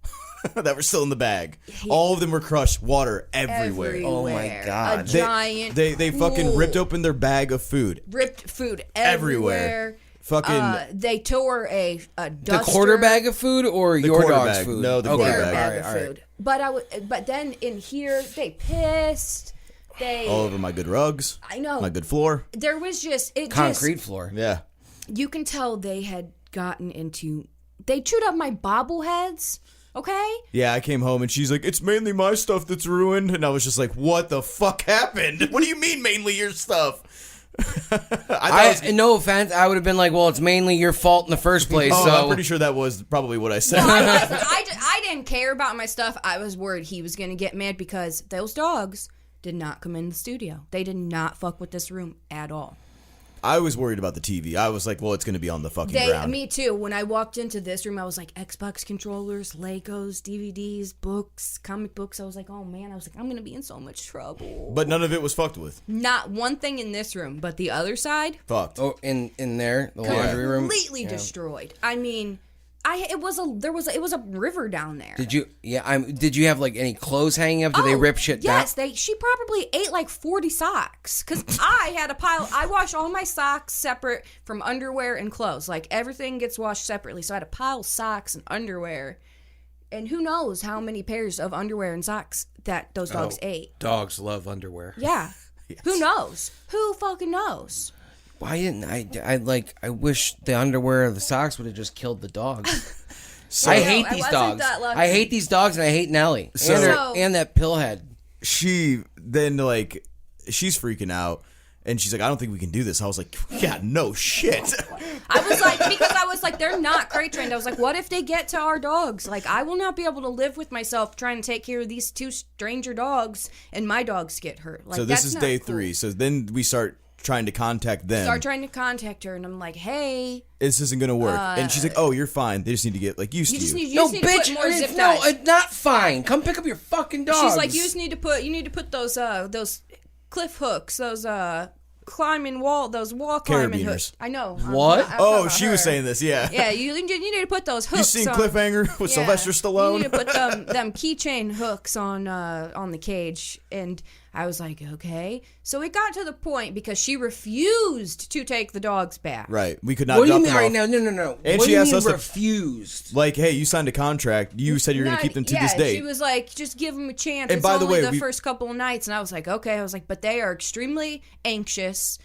that were still in the bag. All of them were crushed. Water everywhere. Oh my God. A giant. They fucking pool. ripped open their bag of food. Ripped food Everywhere. everywhere. Fucking They tore a The duster. quarter bag of food or The your quarter dog's bag. food? No, the Okay, quarter Their bag. bag all right, of food. But then in here they pissed. They. all over my good rugs, I know. my good floor. There was just Concrete floor. Yeah. You can tell they had gotten into. They chewed up my bobbleheads. Okay. Yeah, I came home and she's like, "It's mainly my stuff that's ruined," and I was just like, "What the fuck happened? What do you mean mainly your stuff?" No offense, I would have been like, well, it's mainly your fault in the first place. Oh, so I'm pretty sure that was probably what I said. I didn't care about my stuff. I was worried he was going to get mad because those dogs did not come in the studio. They did not fuck with this room at all. I was worried about the TV. I was like, well, it's going to be on the fucking ground. Me too. When I walked into this room, I was like, Xbox controllers, Legos, DVDs, books, comic books. I was like, oh man, I'm going to be in so much trouble. But none of it was fucked with. Not one thing in this room, but the other side, Fucked. in there, the laundry room. completely destroyed. I mean, It was a river down there. Did you? Yeah. Did you have like any clothes hanging up? Did they rip shit down? Yes, she probably ate like 40 socks because I had a pile. I wash all my socks separate from underwear and clothes. Like everything gets washed separately. So I had a pile of socks and underwear, and who knows how many pairs of underwear and socks that those dogs ate. Dogs love underwear. Yeah. Yes. Who knows? Who fucking knows? Why didn't I wish the underwear or the socks would have just killed the dogs. I hate these dogs. I hate these dogs, and I hate Nellie and that pillhead. She then she's freaking out, and she's like, "I don't think we can do this." I was like, "Yeah, no shit." I was like, they're not crate trained. I was like, what if they get to our dogs? Like, I will not be able to live with myself trying to take care of these two stranger dogs, and my dogs get hurt. Like, so this that's is day cool. 3. So then we start trying to contact them. Start trying to contact her, and I'm like, hey, this isn't gonna work. And she's like, "Oh, you're fine. They just need to get used to you." No, bitch, no, it's not fine. Come pick up your fucking dogs. She's like, you need to put those cliff hooks, those wall climbing hooks. I know. What? She was saying this. Yeah. Yeah, you need to put those hooks. You seen Cliffhanger with Sylvester Stallone? You need to put them keychain hooks on the cage, and I was like, okay. So it got to the point because she refused to take the dogs back. Right. We could not. What do you drop mean? them Right off. now, no. And what she do you asked mean us refused? Hey, you signed a contract. You said you're going to keep them to this date. She was like, just give them a chance. And it's by the only way, the first couple of nights, and I was like, okay. I was like, but they are extremely anxious.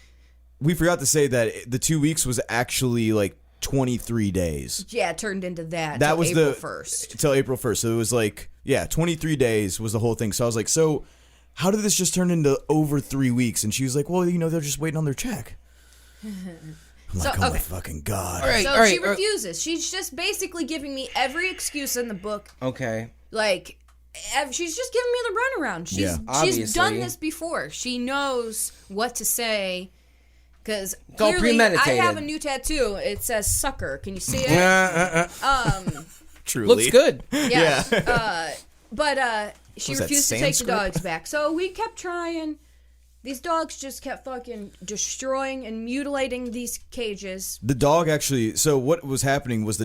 We forgot to say that the 2 weeks was actually 23 days. Yeah, it turned into that. That till was April 1st. Till April 1st. So it was 23 days was the whole thing. So I was like, so how did this just turn into over 3 weeks? And she was like, well, they're just waiting on their check. I'm like, oh my fucking God. All right, so all right, she refuses. She's just basically giving me every excuse in the book. Okay. She's just giving me the runaround. She's done this before. She knows what to say. Because clearly, I have a new tattoo. It says "sucker." Can you see it? Truly. Looks good. Yeah. But she Was that refused to take the Sanskrit? dogs back. So we kept trying. These dogs just kept fucking destroying and mutilating these cages. The dog actually. So what was happening was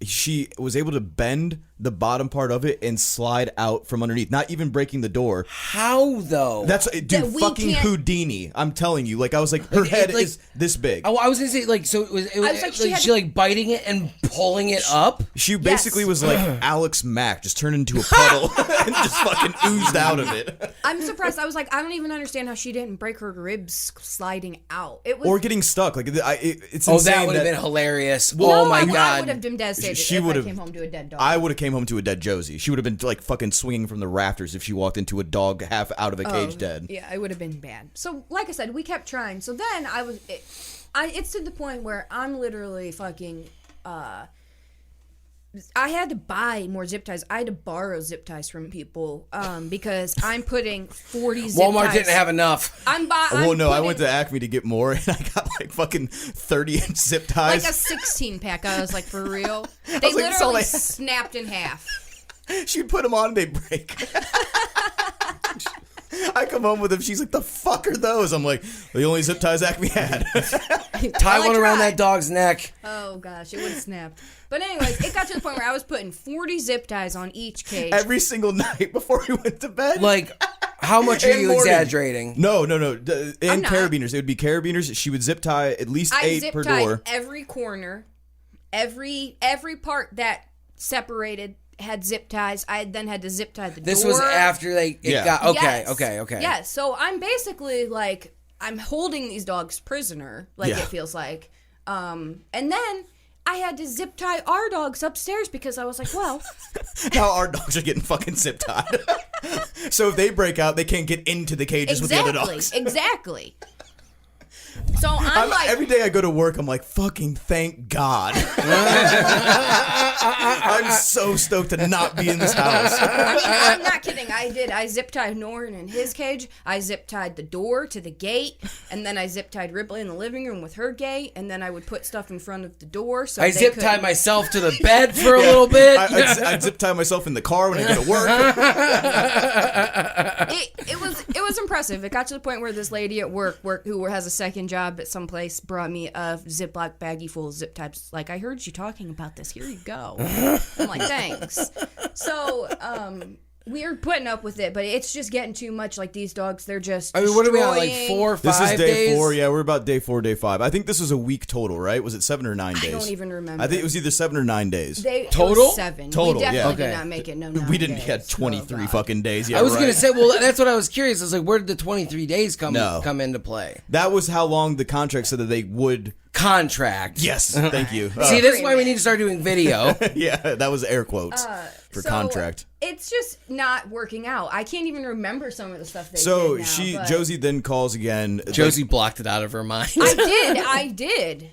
she was able to bend the bottom part of it and slide out from underneath, not even breaking the door. How though? That's fucking Houdini. I'm telling you. I was like, her head is this big. Oh, I was gonna say so it was she biting it and pulling it up. She basically was like Alex Mack, just turned into a puddle and just fucking oozed out of it. I'm surprised. I was like, I don't even understand how she didn't break her ribs sliding out. It was or getting stuck. It's oh, insane. That would have been hilarious. Well, oh my God. I would have been devastated if I came home to a dead dog. I would have came home to a dead Josey. She would have been fucking swinging from the rafters if she walked into a dog half out of a cage dead. Yeah, it would have been bad. So, like I said, we kept trying. So then it's to the point where I'm literally fucking. I had to buy more zip ties. I had to borrow zip ties from people because I'm putting 40 zip ties. Walmart didn't have enough. I went to Acme to get more, and I got fucking 30-inch zip ties. Like a 16-pack. I was like, for real? They literally snapped in half. She'd put them on and they'd break. I come home with them. She's like, the fuck are those? I'm like, the only zip ties Acme had. Tie one around that dog's neck. Oh, gosh. It would have snapped. But anyways, it got to the point where I was putting 40 zip ties on each cage. Every single night before we went to bed. How much are you exaggerating? No. And carabiners. It would be carabiners. She would zip tie at least 8 per door. Every corner. Every part that separated had zip ties. I then had to zip tie the door. This was after it got... Okay, yes. okay. Yeah, so I'm basically I'm holding these dogs prisoner, it feels like. And then I had to zip tie our dogs upstairs because I was like, well... Now our dogs are getting fucking zip tied. So if they break out, they can't get into the cages with the other dogs. Exactly. So I'm every day I go to work, I'm like, fucking thank God. I'm so stoked to not be in this house. I mean, I'm not kidding. I zip tied Norton in his cage. I zip tied the door to the gate, and then I zip tied Ripley in the living room with her gate, and then I would put stuff in front of the door. So I zip tied myself to the bed for a little bit. I'd zip tie myself in the car when I go to work. It was impressive. It got to the point where this lady at work who has a second job job at some place brought me a Ziploc baggie full of zip ties. Like, I heard you talking about this. Here you go. I'm like, thanks. So, we're putting up with it, but it's just getting too much. Like, these dogs, they're just I mean, what are we on, like destroying- 4 or 5 This is day days? 4. Yeah, we're about day 4, day 5. I think this was a week total, right? Was it 7 or 9 days? I don't even remember. I think it was either 7 or 9 days. Total? It was 7. Total, We definitely yeah. did Okay. not make it. No, We didn't 9 get days. 23 Oh, fucking days. Yeah, I was right. gonna say, well, that's what I was curious. I was like, where did the 23 days come No. into play? That was how long the contract said that they would. Contract. Yes, thank you. See, this is why we need to start doing video. Yeah, that was air quotes for So, contract. It's just not working out. I can't even remember some of the stuff they So did now, but- Josie then calls again. Josie blocked it out of her mind. I did.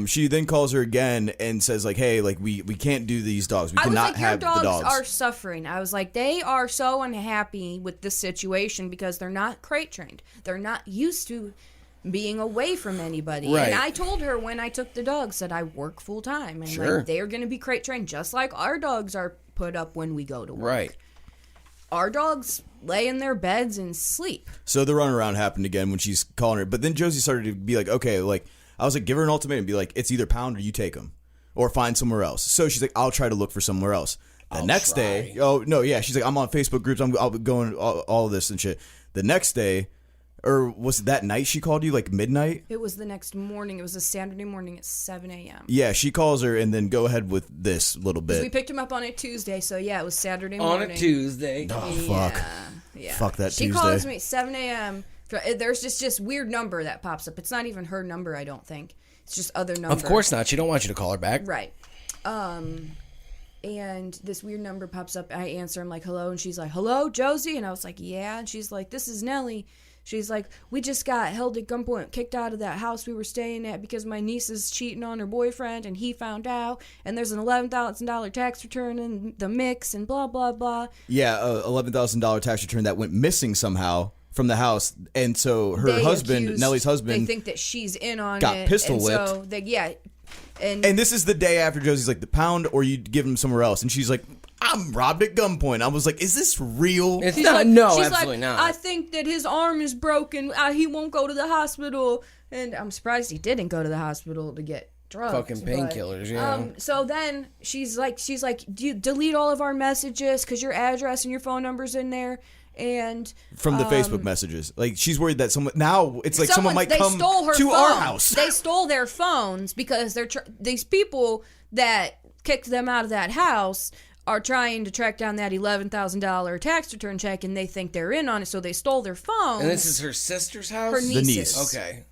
She then calls her again and says like, "Hey, like we can't do these dogs. We I was cannot like, your have dogs the dogs." are suffering. I was like, they are so unhappy with this situation because they're not crate trained. They're not used to being away from anybody. Right. And I told her when I took the dogs that I work full time and Sure. like they are going to be crate trained just like our dogs are put up when we go to work. Right. Our dogs lay in their beds and sleep. So the runaround happened again when she's calling her. But then Josie started to be like, "Okay, like I was like, give her an ultimatum, be like, it's either pound or you take them, or find somewhere else." So she's like, "I'll try to look for somewhere else." The next day, oh no, yeah, she's like, "I'm on Facebook groups. I'll be going all of this and shit." The next day. Or was it that night she called you, like midnight? It was the next morning. It was a Saturday morning at 7 a.m. Yeah, she calls her and then go ahead with this little bit. We picked him up on a Tuesday, so yeah, it was Saturday On morning. a Tuesday. Oh, fuck. Yeah. Fuck that she Tuesday. calls me 7 a.m. There's just this weird number that pops up. It's not even her number, I don't think. It's just other number. Of course not. She don't want you to call her back. Right. And this weird number pops up. I answer. I'm like, hello. And she's like, hello, Josie? And I was like, yeah. And she's like, this is Nellie. She's like, we just got held at gunpoint, kicked out of that house we were staying at because my niece is cheating on her boyfriend and he found out. And there's an $11,000 tax return in the mix and blah, blah, blah. Yeah, $11,000 tax return that went missing somehow from the house. And so her They husband, accuse- Nellie's husband, they think that she's in on got it. pistol and whipped. So they, yeah. And and this is the day after Josie's like, the pound or you give him somewhere else. And she's like, I'm robbed at gunpoint. I was like, is this real? It's she's not. like, No, she's absolutely like, not. I think that his arm is broken. He won't go to the hospital. And I'm surprised he didn't go to the hospital to get drugs. Fucking but, painkillers, yeah. So then she's like, do you delete all of our messages because your address and your phone number's in there. And From the Facebook messages. Like, she's worried that someone, now it's like someone might they come stole her to phone. our house. They stole their phones because these people that kicked them out of that house are trying to track down that $11,000 tax return check, and they think they're in on it, so they stole their phones. And this is her sister's house? her The nieces. niece. Okay.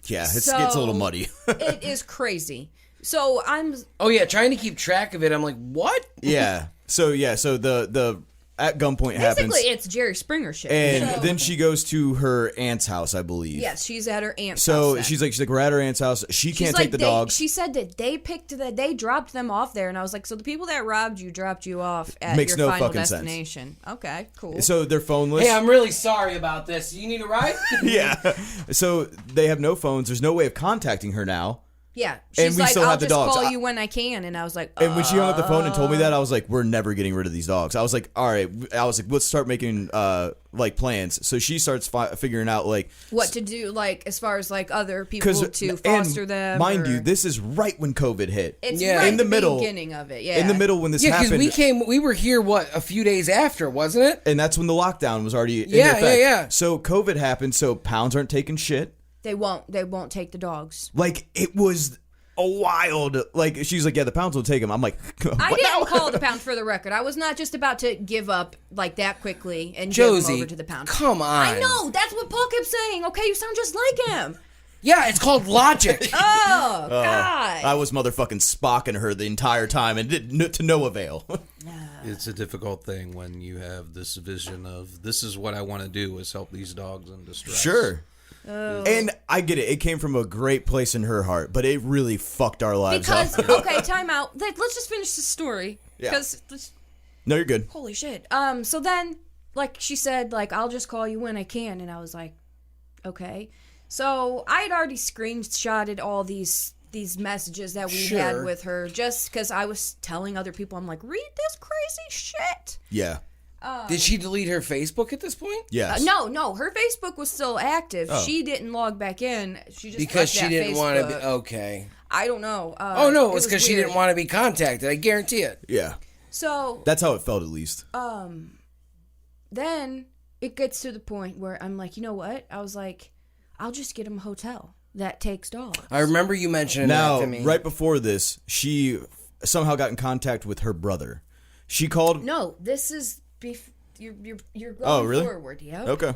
Yeah, it So- gets a little muddy. It is crazy. So I'm Oh, yeah, trying to keep track of it. I'm like, what? Yeah. So the at gunpoint happens. basically it's Jerry Springer shit. And So- then she goes to her aunt's house, I believe. yes, she's at her aunt's So house then. she's like, we're at her aunt's house. She She's can't like, take the they- dogs. She said that they dropped them off there, and I was like, so the people that robbed you dropped you off at Makes your no final fucking sense. destination. Okay, cool. So they're phoneless. Hey, I'm really sorry about this. You need a ride? Yeah. So they have no phones. There's no way of contacting her now. Yeah, And she's we like, still I'll have the just dogs. call you when I can, and I was like, And when she hung up the phone and told me that, I was like, we're never getting rid of these dogs. I was like, all right. I was like, let's start making like plans. So she starts figuring out like what to do, like as far as like other people to and foster them. Mind or- you, this is right when COVID hit. it's Yeah. right In the at middle- beginning of it. Yeah, In the middle when this Yeah, because happened. we were here, what, a few days after, wasn't it? And that's when the lockdown was already in Yeah, effect. yeah. So COVID happened. So pounds aren't taking shit. They won't take the dogs. Like it was a wild. Like she's like, yeah, the pounds will take them. I'm like, I what didn't now? call the pound for the record. I was not just about to give up like that quickly and give Josie, him over to the pound. come on. I know that's what Paul kept saying. Okay, you sound just like him. Yeah, it's called logic. Oh God. I was motherfucking spocking her the entire time and to no avail. It's a difficult thing when you have this vision of this is what I want to do is help these dogs in distress. Sure. And I get it. It came from a great place in her heart, but it really fucked our lives Because up. okay, time out. Let's just finish the story. Yeah. Because No, you're good. holy shit. So then, like she said, like I'll just call you when I can, and I was like, okay. So I had already screenshotted all these messages that we had Sure. with her, just because I was telling other people, I'm like, read this crazy shit. Yeah. Did she delete her Facebook at this point? Yes. No, her Facebook was still active. Oh. She didn't log back in. She just Because left she that didn't want to be. Facebook. Okay. I don't know. Oh, no, it was because she weird. didn't want to be contacted. I guarantee it. Yeah. So That's how it felt, at least. then it gets to the point where I'm like, you know what? I was like, I'll just get him a hotel that takes dogs. I remember you mentioning Now, that to me. right before this, she somehow got in contact with her brother. She called. No, this is you're going Oh, really? forward. Yeah. Okay.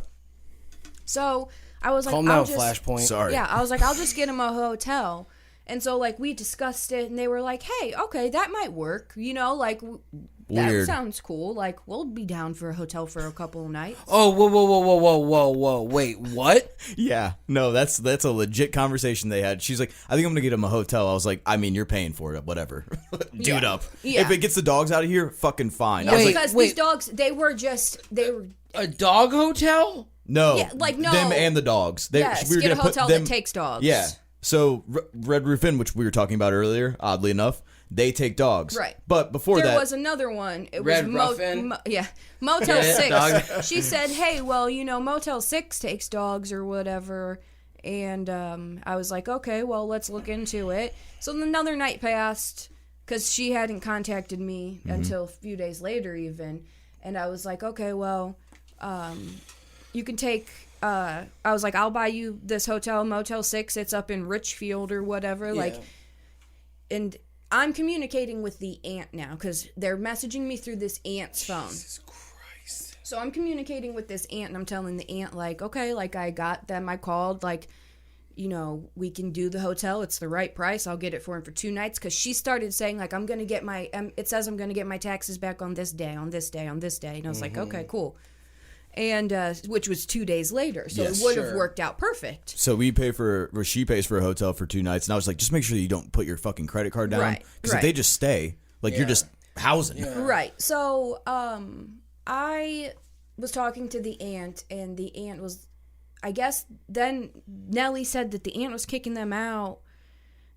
So I was like, Calm I'll down, just, Flashpoint. Sorry. Yeah, I was like, I'll just get him a hotel. And so, like, we discussed it, and they were like, hey, okay, that might work. You know, like, that Weird. sounds cool. Like, we'll be down for a hotel for a couple of nights. Oh, whoa. Wait, what? Yeah. No, that's a legit conversation they had. She's like, I think I'm gonna get him a hotel. I was like, I mean, you're paying for it, whatever. Dude up. Yeah. If it gets the dogs out of here, fucking fine. I Wait, was like, Because these dogs, they were A dog hotel? no. Yeah, like, no. Them and the dogs. yes, we were get a gonna put hotel them, that takes dogs. Yeah. So Red Roof Inn, which we were talking about earlier, oddly enough, they take dogs. Right. But before There that, was another one. It Red was Ruffin? Motel Yeah, 6. dog. She said, hey, well, you know, Motel 6 takes dogs or whatever. And I was like, okay, well, let's look into it. So another night passed because she hadn't contacted me until a few days later even. And I was like, okay, well, you can take... I was like, I'll buy you this hotel, Motel 6. It's up in Richfield or whatever. Like, and I'm communicating with the aunt now because they're messaging me through this aunt's phone. Jesus Christ. So I'm communicating with this aunt, and I'm telling the aunt, like, okay, like, I got them. I called, like, you know, we can do the hotel. It's the right price. I'll get it for him for 2 nights. Because she started saying, like, I'm going to get my, it says I'm going to get my taxes back on this day, on this day, on this day. And I was like, okay, cool. And, which was 2 days later. So Yes, it would have sure. worked out perfect. so she pays for a hotel for 2 nights, and I was like, just make sure you don't put your fucking credit card down, Right, because if right. they just stay, like you're just housing. Right. So, I was talking to the aunt, and the aunt was, I guess, then Nellie said that the aunt was kicking them out,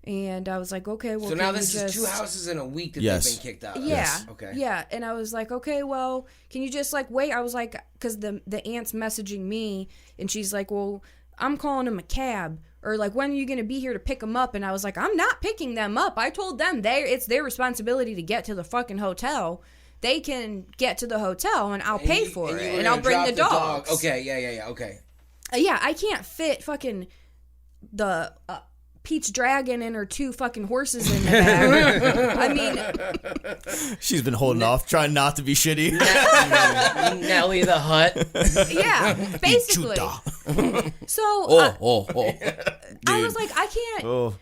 and I was like, okay, well, So now can this you is just... 2 houses in a week that Yes. they've been kicked out. Yeah. Okay. Yeah. And I was like, okay, well, can you just like wait? I was like, because the aunt's messaging me, and she's like, well, I'm calling him a cab. Or like, when are you going to be here to pick them up? And I was like, I'm not picking them up. I told them it's their responsibility to get to the fucking hotel. They can get to the hotel, and I'll pay for you it, were and I'll gonna bring drop the dogs. Okay, yeah, okay. Yeah, I can't fit fucking the Pete's Dragon and her 2 fucking horses in the back. I mean, She's been holding off, trying not to be shitty. Nelly the Hut. yeah, basically. So I was like, I can't. Oh.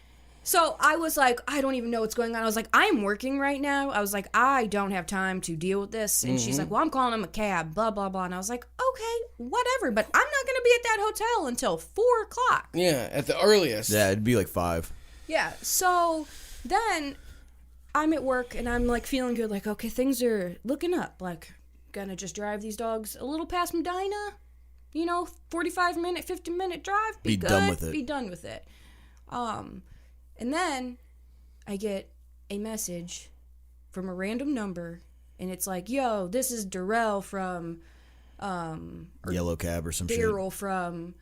So I was like, I don't even know what's going on. I was like, I'm working right now. I was like, I don't have time to deal with this. And she's like, well, I'm calling him a cab, blah, blah, blah. And I was like, okay, whatever. But I'm not going to be at that hotel until 4 o'clock. Yeah, at the earliest. Yeah, it'd be like 5. Yeah. So then I'm at work, and I'm like feeling good. Like, okay, things are looking up. Like, gonna just drive these dogs a little past Medina. You know, 45-minute, 50-minute drive. Be good, done with it. Be done with it. And then I get a message from a random number, and it's like, yo, this is Darrell from Yellow cab or some shit. Daryl from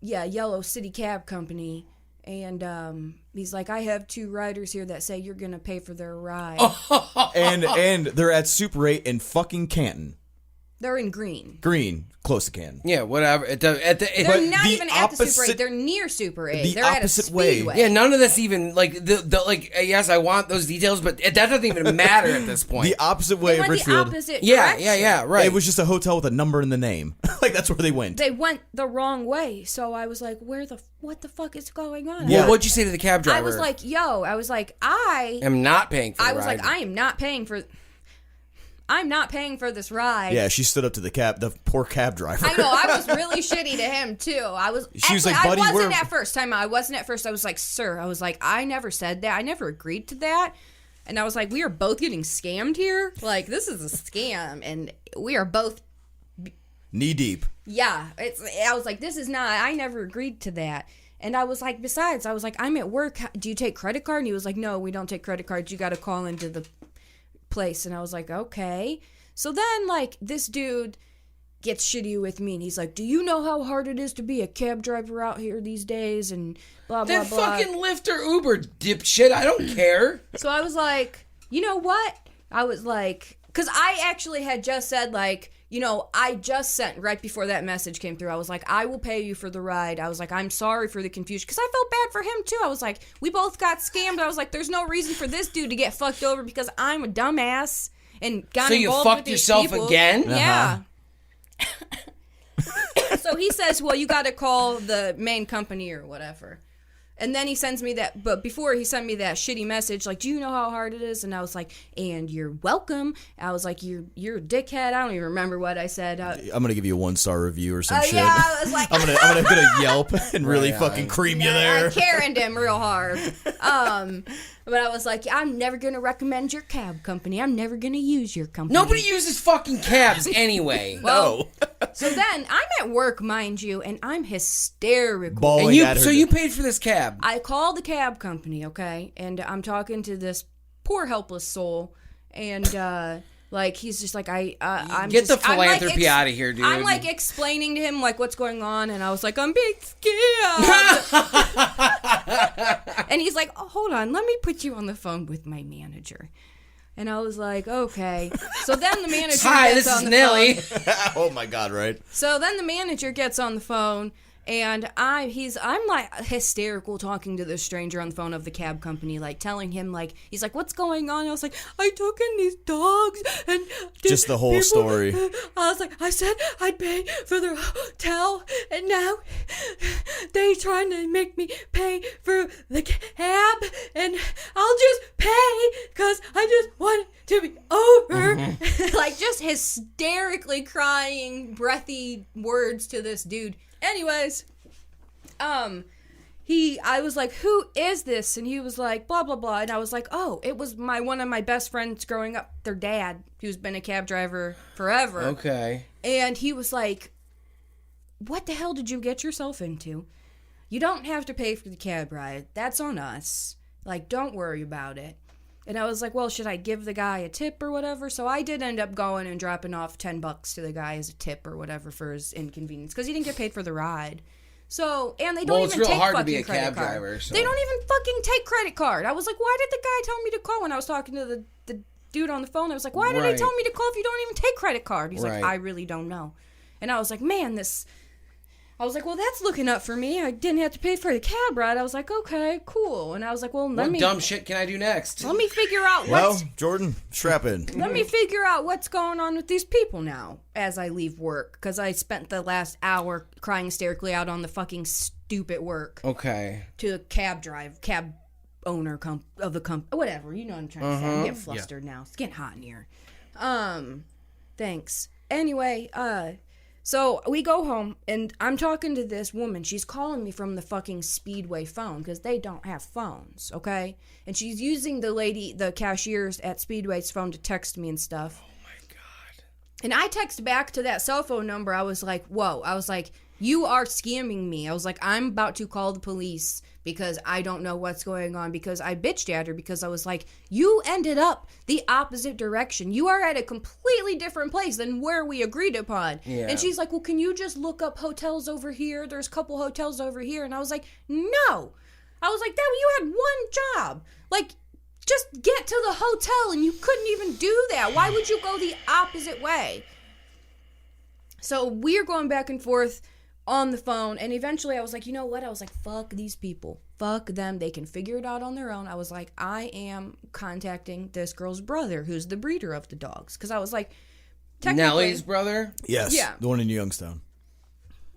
Yellow City Cab Company. And he's like, I have 2 riders here that say you're gonna pay for their ride. And they're at Super 8 in fucking Canton. They're in Green. Green, close to Canton. Yeah, whatever. They're But not the even at the Super 8. opposite- They're near Super 8. the They're at a opposite way. speedway. Yeah, none of this even like the like. Yes, I want those details, but that doesn't even matter at this point. The opposite They way of went the Richfield. opposite yeah, direction. right. It was just a hotel with a number in the name. Like, that's where they went. They went the wrong way. So I was like, what the fuck is going on? Yeah. Well, what'd you say to the cab driver? I was like, yo, I am not paying for. I the was ride. like, I'm not paying for this ride. Yeah, she stood up to the poor cab driver. I know. I was really shitty to him too. She was like, "Buddy, I wasn't we're-" at first. I wasn't at first. I was like, sir. I was like, I never said that. I never agreed to that. And I was like, we are both getting scammed here. Like, this is a scam, and we are both. Knee deep. Yeah, I was like, this is not. I never agreed to that. And I was like, besides, I was like, I'm at work. Do you take credit card? And he was like, no, we don't take credit cards. You got to call into the place. And I was like, okay. So then, like, this dude gets shitty with me, and he's like, do you know how hard it is to be a cab driver out here these days, and blah, blah, Then blah. fucking Lyft or Uber, dipshit. I don't care. So I was like, you know what? I was like, because I actually had just said, like, you know, I just sent, right before that message came through, I was like, I will pay you for the ride. I was like, I'm sorry for the confusion. Because I felt bad for him, too. I was like, we both got scammed. I was like, there's no reason for this dude to get fucked over because I'm a dumbass and got So you involved fucked with these yourself people. again? Yeah. So he says, well, you got to call the main company or whatever. And then he sends me that, but before he sent me that shitty message, like, do you know how hard it is? And I was like, and you're welcome. I was like, you're a dickhead. I don't even remember what I said. I'm gonna give you a 1-star review or some shit. Yeah, I was like, I'm gonna Yelp and really fucking cream you there. I Karen'd him real hard. But I was like, I'm never going to recommend your cab company. I'm never going to use your company. Nobody uses fucking cabs anyway. No. So then I'm at work, mind you, and I'm hysterical. Bawling And at her. so you paid for this cab. I called the cab company, okay, and I'm talking to this poor helpless soul, and like he's just like I'm Get just, the philanthropy out of here, dude. I'm like explaining to him like what's going on, and I was like, I'm being scared. And he's like, oh, hold on, let me put you on the phone with my manager. And I was like, okay. So then the manager Hi, gets this on is the Nelly. phone. Oh my god, right? So then the manager gets on the phone, and I'm like hysterical talking to this stranger on the phone of the cab company, like telling him like he's like, what's going on? I was like, I took in these dogs and Just the whole story. I was like, I said I'd pay for the hotel, and now they trying to make me pay for the cab, and I'll just pay because I just want it to be over. Like just hysterically crying, breathy words to this dude. Anyways, I was like, who is this? And he was like, blah, blah, blah. And I was like, oh, it was one of my best friends growing up, their dad, who's been a cab driver forever. Okay. And he was like, what the hell did you get yourself into? You don't have to pay for the cab ride. That's on us. Like, don't worry about it. And I was like, well, should I give the guy a tip or whatever? So I did end up going and dropping off $10 to the guy as a tip or whatever for his inconvenience because he didn't get paid for the ride. So, and they don't Well, it's even real take hard to fucking be a credit cab card. driver, so- They don't even fucking take credit card. I was like, why did the guy tell me to call when I was talking to the dude on the phone? I was like, why did they Right. tell me to call if you don't even take credit card? He's Right. like, I really don't know. And I was like, man, I was like, well, that's looking up for me. I didn't have to pay for the cab ride. I was like, okay, cool. And I was like, well, What dumb shit can I do next? let me figure out Well, Jordan, strap in. let me figure out what's going on with these people now as I leave work, because I spent the last hour crying hysterically out on the fucking stupid work Okay. to a cab owner of the company, whatever, you know what I'm trying to say. I'm getting flustered now. It's getting hot in here. Thanks. Anyway, so we go home, and I'm talking to this woman. She's calling me from the fucking Speedway phone, because they don't have phones, okay? And she's using the cashiers at Speedway's phone to text me and stuff. Oh, my God. And I text back to that cell phone number. I was like, whoa. I was like, you are scamming me. I was like, I'm about to call the police because I don't know what's going on, because I bitched at her because I was like, you ended up the opposite direction. You are at a completely different place than where we agreed upon. Yeah. And she's like, well, can you just look up hotels over here? There's a couple hotels over here. And I was like, no. I was like, you had one job. Like, just get to the hotel, and you couldn't even do that. Why would you go the opposite way? So we're going back and forth on the phone, and eventually I was like, you know what? I was like, fuck these people. Fuck them. They can figure it out on their own. I was like, I am contacting this girl's brother, who's the breeder of the dogs. Because I was like, technically... Nelly's brother? Yes. Yeah. The one in Youngstown.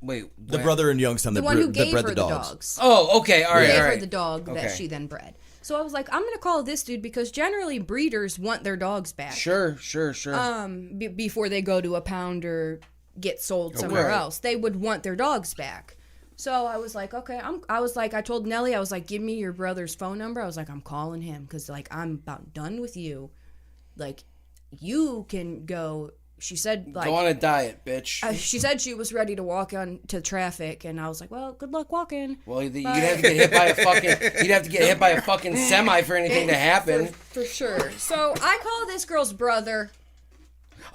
Wait. The brother in Youngstown The that, one who that gave bred her the the dogs. dogs. Oh, okay. All right, Gave all her right. the dog that Okay. she then bred. So I was like, I'm going to call this dude, because generally breeders want their dogs back. Sure. Before they go to a pound or get sold somewhere Right. else. They would want their dogs back. So I was like, okay, I told Nelly, I was like, give me your brother's phone number. I was like, I'm calling him, because like, I'm about done with you. Like, you can go. She said, like, Go on a diet, bitch. she said she was ready to walk on to traffic, and I was like, well, good luck walking. Well, you'd have to get hit by a fucking. You'd have to get hit by a fucking semi for anything to happen. For sure. So I call this girl's brother,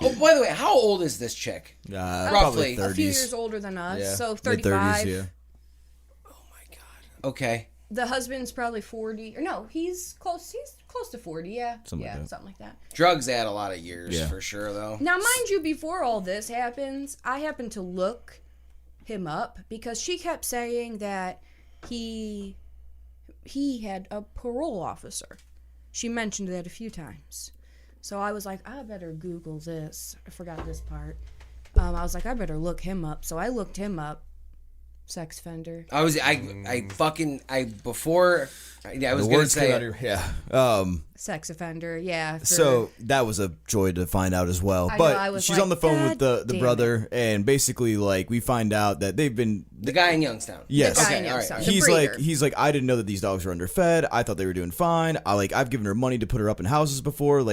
Oh, by the way, how old is this chick? Probably 30s. A few years older than us, Yeah. so Mid-30s, 35. yeah. Okay. The husband's probably 40. Or no, he's close to 40, yeah. Something like that. Something like that. Drugs add a lot of years Yeah. for sure, though. Now, mind you, before all this happens, I happened to look him up because she kept saying that he had a parole officer. She mentioned that a few times. So I was like, I better Google this. I forgot this part. I was like, I better look him up. So I looked him up. Sex offender. I was gonna say Sex offender, yeah. So that was a joy to find out as well. I But know, I was she's like, on the phone with God the damn brother, and basically, like, we find out that they've been. the guy in Youngstown. Yes. The guy Okay, in all right. Youngstown, the He's breeder. like, I didn't know that these dogs were underfed. I thought they were doing fine. I've given her money to put her up in houses before.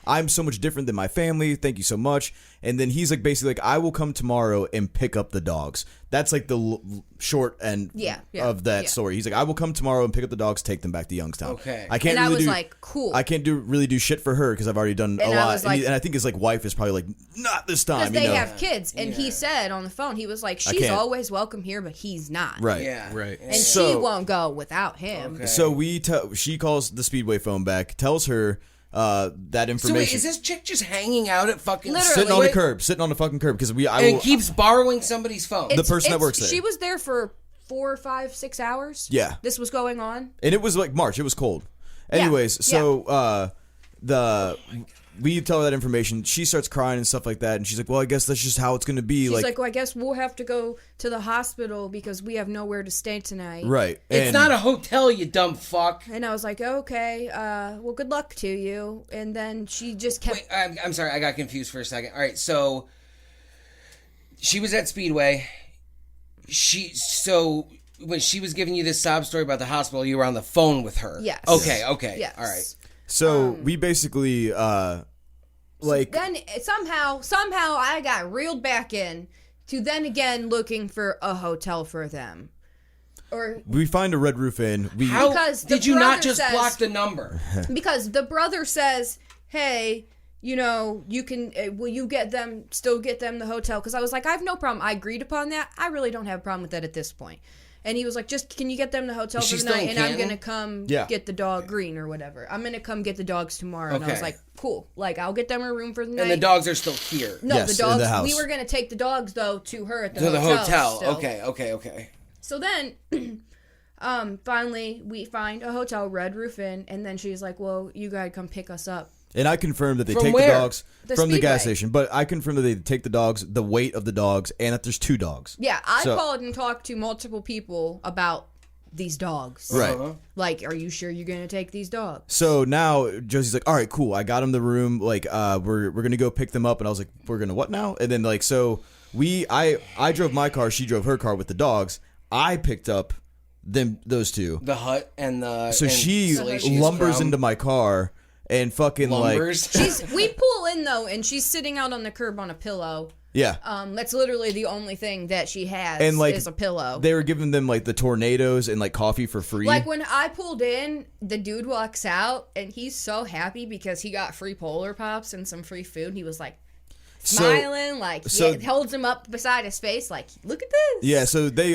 I'm so much different than my family. Thank you so much. And then he's like, basically like, I will come tomorrow and pick up the dogs. That's like the short end of that story. He's like, I will come tomorrow and pick up the dogs, take them back to Youngstown. Okay. I can't. And I really was do, like, cool. I can't really do shit for her because I've already done a And I lot. was like- and I think his like wife is probably like, not this time. Because they you know? have kids. And he said on the phone, he was like, she's can't. always welcome here, but he's not. Right. Yeah. Right. And So- she won't go without him. Okay. So she calls the Speedway phone back, tells her that information. So wait, is this chick just hanging out at fucking Literally. sitting on the Speedway curb, because and keeps borrowing somebody's phone? The person that works there. She was there for 4, 5, 6 hours. Yeah. This was going on. and it was like March. It was cold. Anyways, so we tell her that information. She starts crying and stuff like that, and she's like, "Well, I guess that's just how it's going to be." She's like, well, I guess we'll have to go to the hospital because we have nowhere to stay tonight. right? It's And- not a hotel, you dumb fuck. And I was like, okay, well, good luck to you. And then she just kept... Wait, I'm sorry, I got confused for a second. All right, so she was at Speedway. So when she was giving you this sob story about the hospital, you were on the phone with her. Yes. Okay. Yes. All right. So we basically Then somehow I got reeled back in to then again looking for a hotel for them. Or we find a Red Roof Inn. How Because the did you not brother just says- block the number? because the brother says, hey, you know, you can, will you still get them the hotel? Because I was like, I have no problem. I agreed upon that. I really don't have a problem with that at this point. And he was like, just, can you get them the hotel Is for she the still night? in And I'm Canton? going to come Yeah. get the dog Green or whatever. I'm going to come get the dogs tomorrow. And I was Okay. like, cool. Like, I'll get them a room for the night. And the dogs are still here. No, Yes, the in dogs. the house. We were going to take the dogs, though, to her at the To the hotel. still. Okay. So then, finally, we find a hotel, Red Roof Inn, and then she's like, well, you gotta come pick us up. And I confirmed that they From take where? the dogs The from the gas Speedway. station, but I confirmed that they take the dogs, the weight of the dogs, and that there's 2 dogs. Yeah, I So- called and talked to multiple people about these dogs. Right. Like, are you sure you're gonna take these dogs? So now Josie's like, all right, cool. I got him the room. Like, we're gonna go pick them up. And I was like, we're gonna what now? And then like, so I drove my car. She drove her car with the dogs. I picked up those 2. The hut and the. So and she Salacious lumbers Crumb. into my car and fucking Lumbers. We pull in though, and she's sitting out on the curb on a pillow. yeah. That's literally the only thing that she has And like is a pillow. they were giving them like the tornadoes and like coffee for free. Like when I pulled in, the dude walks out and he's so happy because he got free Polar Pops and some free food. He was like smiling, he holds him up beside his face, like, look at this. Yeah, so they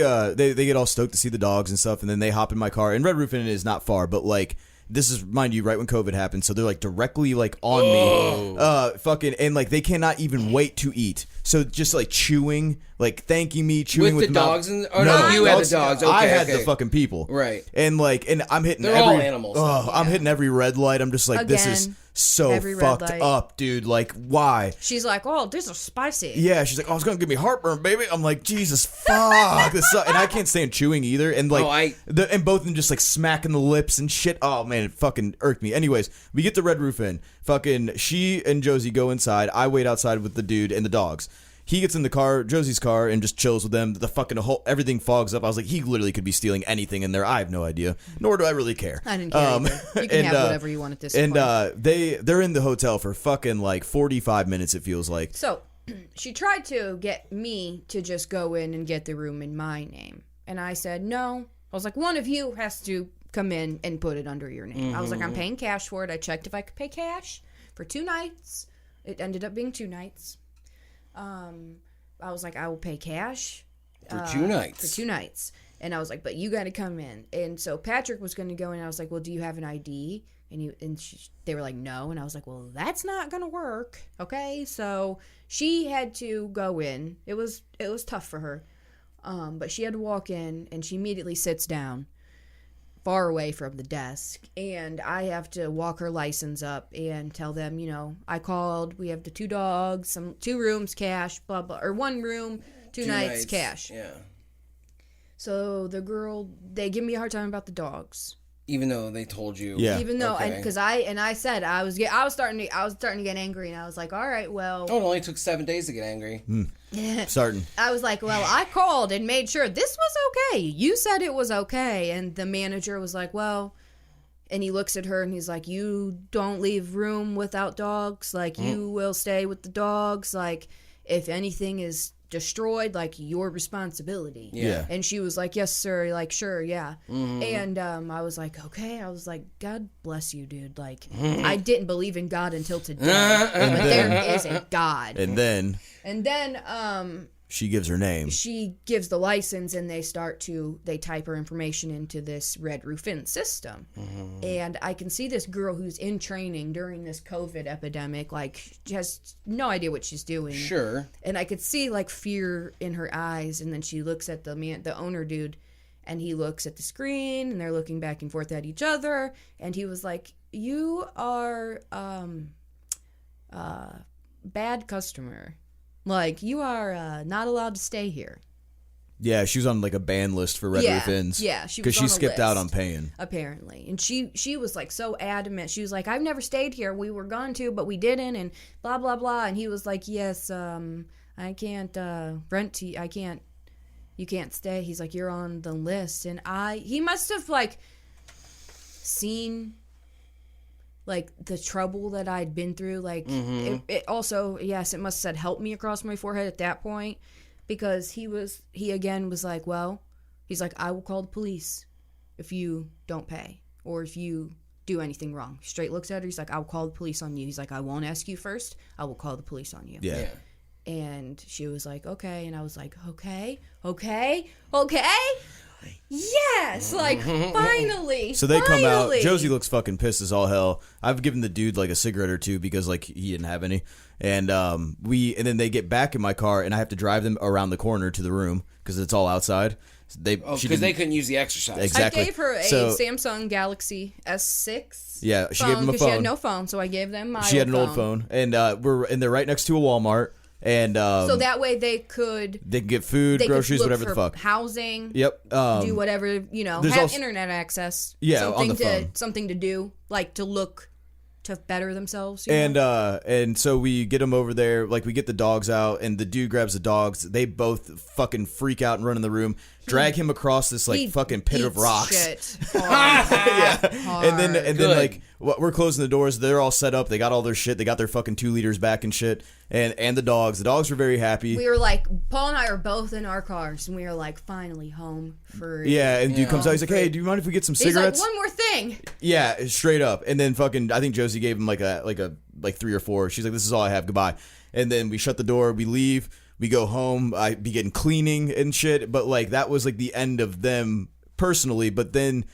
get all stoked to see the dogs and stuff, and then they hop in my car. And Red Roof Inn is not far, but like this is, mind you, right when COVID happened, so they're like directly like on me, fucking, and like they cannot even wait to eat. So just like chewing, like thanking me, chewing With with the mouth- dogs and- oh, no, you had the dogs. I Okay, had okay. the fucking people, Right. And like, and I'm hitting They're every all animals. Oh, I'm hitting every red light. I'm just like, this is Again, so every red fucked light. up, dude. Like, why? She's like, oh, this is spicy. Yeah, she's like, oh, it's gonna give me heartburn, baby. I'm like, Jesus, fuck this, and I can't stand chewing either. And like, and both of them just like smacking the lips and shit. Oh man, it fucking irked me. Anyways, we get the Red Roof Inn. Fucking, she and Josey go inside. I wait outside with the dude and the dogs. He gets in the car, Josie's car, and just chills with them. The fucking whole everything fogs up. I was like, he literally could be stealing anything in there. I have no idea, nor do I really care. I didn't care either. You can have whatever you want at this point. And they're in the hotel for fucking like 45 minutes. It feels like. So she tried to get me to just go in and get the room in my name. And I said, no. I was like, one of you has to come in and put it under your name. I was like, I'm paying cash for it. I checked if I could pay cash for 2 nights. It ended up being 2 nights. I was like, I will pay cash. For 2 nights. For 2 nights. And I was like, but you got to come in. And so Patrick was going to go in. And I was like, well, do you have an ID? And they were like, no. And I was like, well, that's not going to work. Okay. So she had to go in. It was tough for her. But she had to walk in, and she immediately sits down far away from the desk. And I have to walk her license up and tell them, I called. We have the 2 dogs, 2 rooms, cash, blah, blah. Or 1 room, 2 nights, cash. Yeah. So the girl, they give me a hard time about the dogs. Even though they told you. Yeah. Even though, Okay. because I said I was starting to get angry, and I was like, all right, well. Oh, it only took 7 days to get angry. Starting. I was like, well, I called and made sure this was okay. You said it was okay. And the manager was like, well, and he looks at her and he's like, you don't leave room without dogs. Like, you will stay with the dogs. Like, if anything is destroyed, like, your responsibility. Yeah. And she was like, yes, sir. Like, sure, yeah. And I was like, okay. I was like, God bless you, dude. Like, I didn't believe in God until today. But there is a God. And then She gives her name. She gives the license, and they type her information into this Red Roof Inn system. And I can see this girl who's in training during this COVID epidemic, like, she has no idea what she's doing. Sure. And I could see, like, fear in her eyes. And then she looks at the owner dude, and he looks at the screen, and they're looking back and forth at each other. And he was like, you are bad customer. Like, you are not allowed to stay here. Yeah, she was on like a ban list for Red Roof Inns. Yeah, she was because she on a skipped out list, on paying. apparently. And she was like so adamant. She was like, I've never stayed here. We were going to, but we didn't, and blah blah blah. And he was like, yes, I can't rent to you. You can't stay. He's like, you're on the list. And he must have like seen like the trouble that I'd been through. Like it also, yes, it must have said help me across my forehead at that point, because he again was like, well, he's like, I will call the police if you don't pay or if you do anything wrong. Straight looks at her. He's like, I will call the police on you. He's like, I won't ask you first. I will call the police on you. Yeah. And she was like, okay. And I was like, okay. Yes, like, finally. So they come out. finally. Josey looks fucking pissed as all hell. I've given the dude like a cigarette or two because like he didn't have any. And then they get back in my car, and I have to drive them around the corner to the room because it's all outside. Because they couldn't use the exercise. Exactly. I gave her a So- Samsung Galaxy S6. Yeah, she gave phone, them a 'cause She had phone. no phone, so I gave them my She had an old phone, and they're right next to a Walmart, and So that way they can get food, groceries, look whatever for the fuck. Housing. Yep. Do whatever, there's have also- internet access. Yeah, on the phone. Something to do, like to look to better themselves. And so we get them over there, like we get the dogs out, and the dude grabs the dogs. They both fucking freak out and run in the room, drag him across this like He fucking pit of beats rocks. shit hard. And then Good. like we're closing the doors. They're all set up. They got all their shit. They got their fucking 2 liters back and shit. And the dogs. The dogs were very happy. We were like, Paul and I are both in our cars, and we were like, finally home free. Yeah, and dude comes out. He's like, "Hey, do you mind if we get some He's like, cigarettes?" one more thing. Yeah, straight up. And then fucking, I think Josey gave him like 3 or 4. She's like, "This is all I have. Goodbye." And then we shut the door. We leave. We go home. I begin cleaning and shit. But like that was like the end of them personally. But then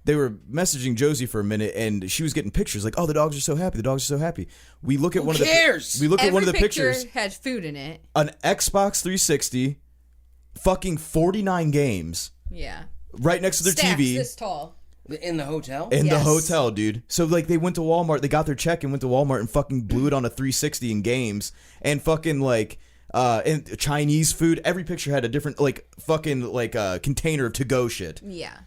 they were messaging Josey for a minute, and she was getting pictures like, "Oh, the dogs are so happy. The dogs are so happy." We look at Who cares? We look at one of the Every picture pictures. had food in it. An Xbox 360, fucking 49 games, Yeah. right next to their Stacks TV. this tall. In the hotel? In the Yes. hotel, dude. So like they went to Walmart, they got their check and went to Walmart and fucking blew it on a 360 in games, and fucking like and Chinese food. Every picture had a different like fucking like container of to-go shit. Yeah.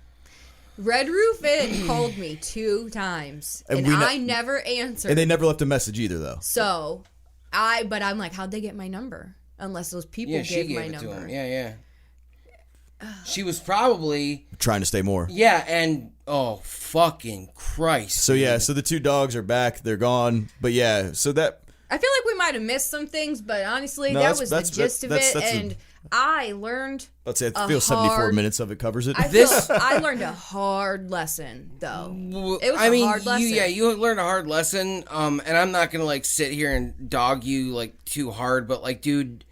Red Roof Inn called me 2 times, And and we I never answered. And they never left a message either though. So, but I'm like, how'd they get my number? Unless those people Yeah, she gave gave my it number. to him. Yeah. She was probably... Trying to stay more. Yeah, and... Oh, fucking Christ. So yeah, so the 2 dogs are back, they're gone. But yeah, so that I feel like we might have missed some things, but honestly, No, that that's- was that's- the gist of that's- it. that's the- And I learned. Let's say I feel 74 minutes of it covers it. I learned a hard lesson though. It was a hard lesson. You learned a hard lesson. And I'm not gonna like sit here and dog you like too hard, but like, dude,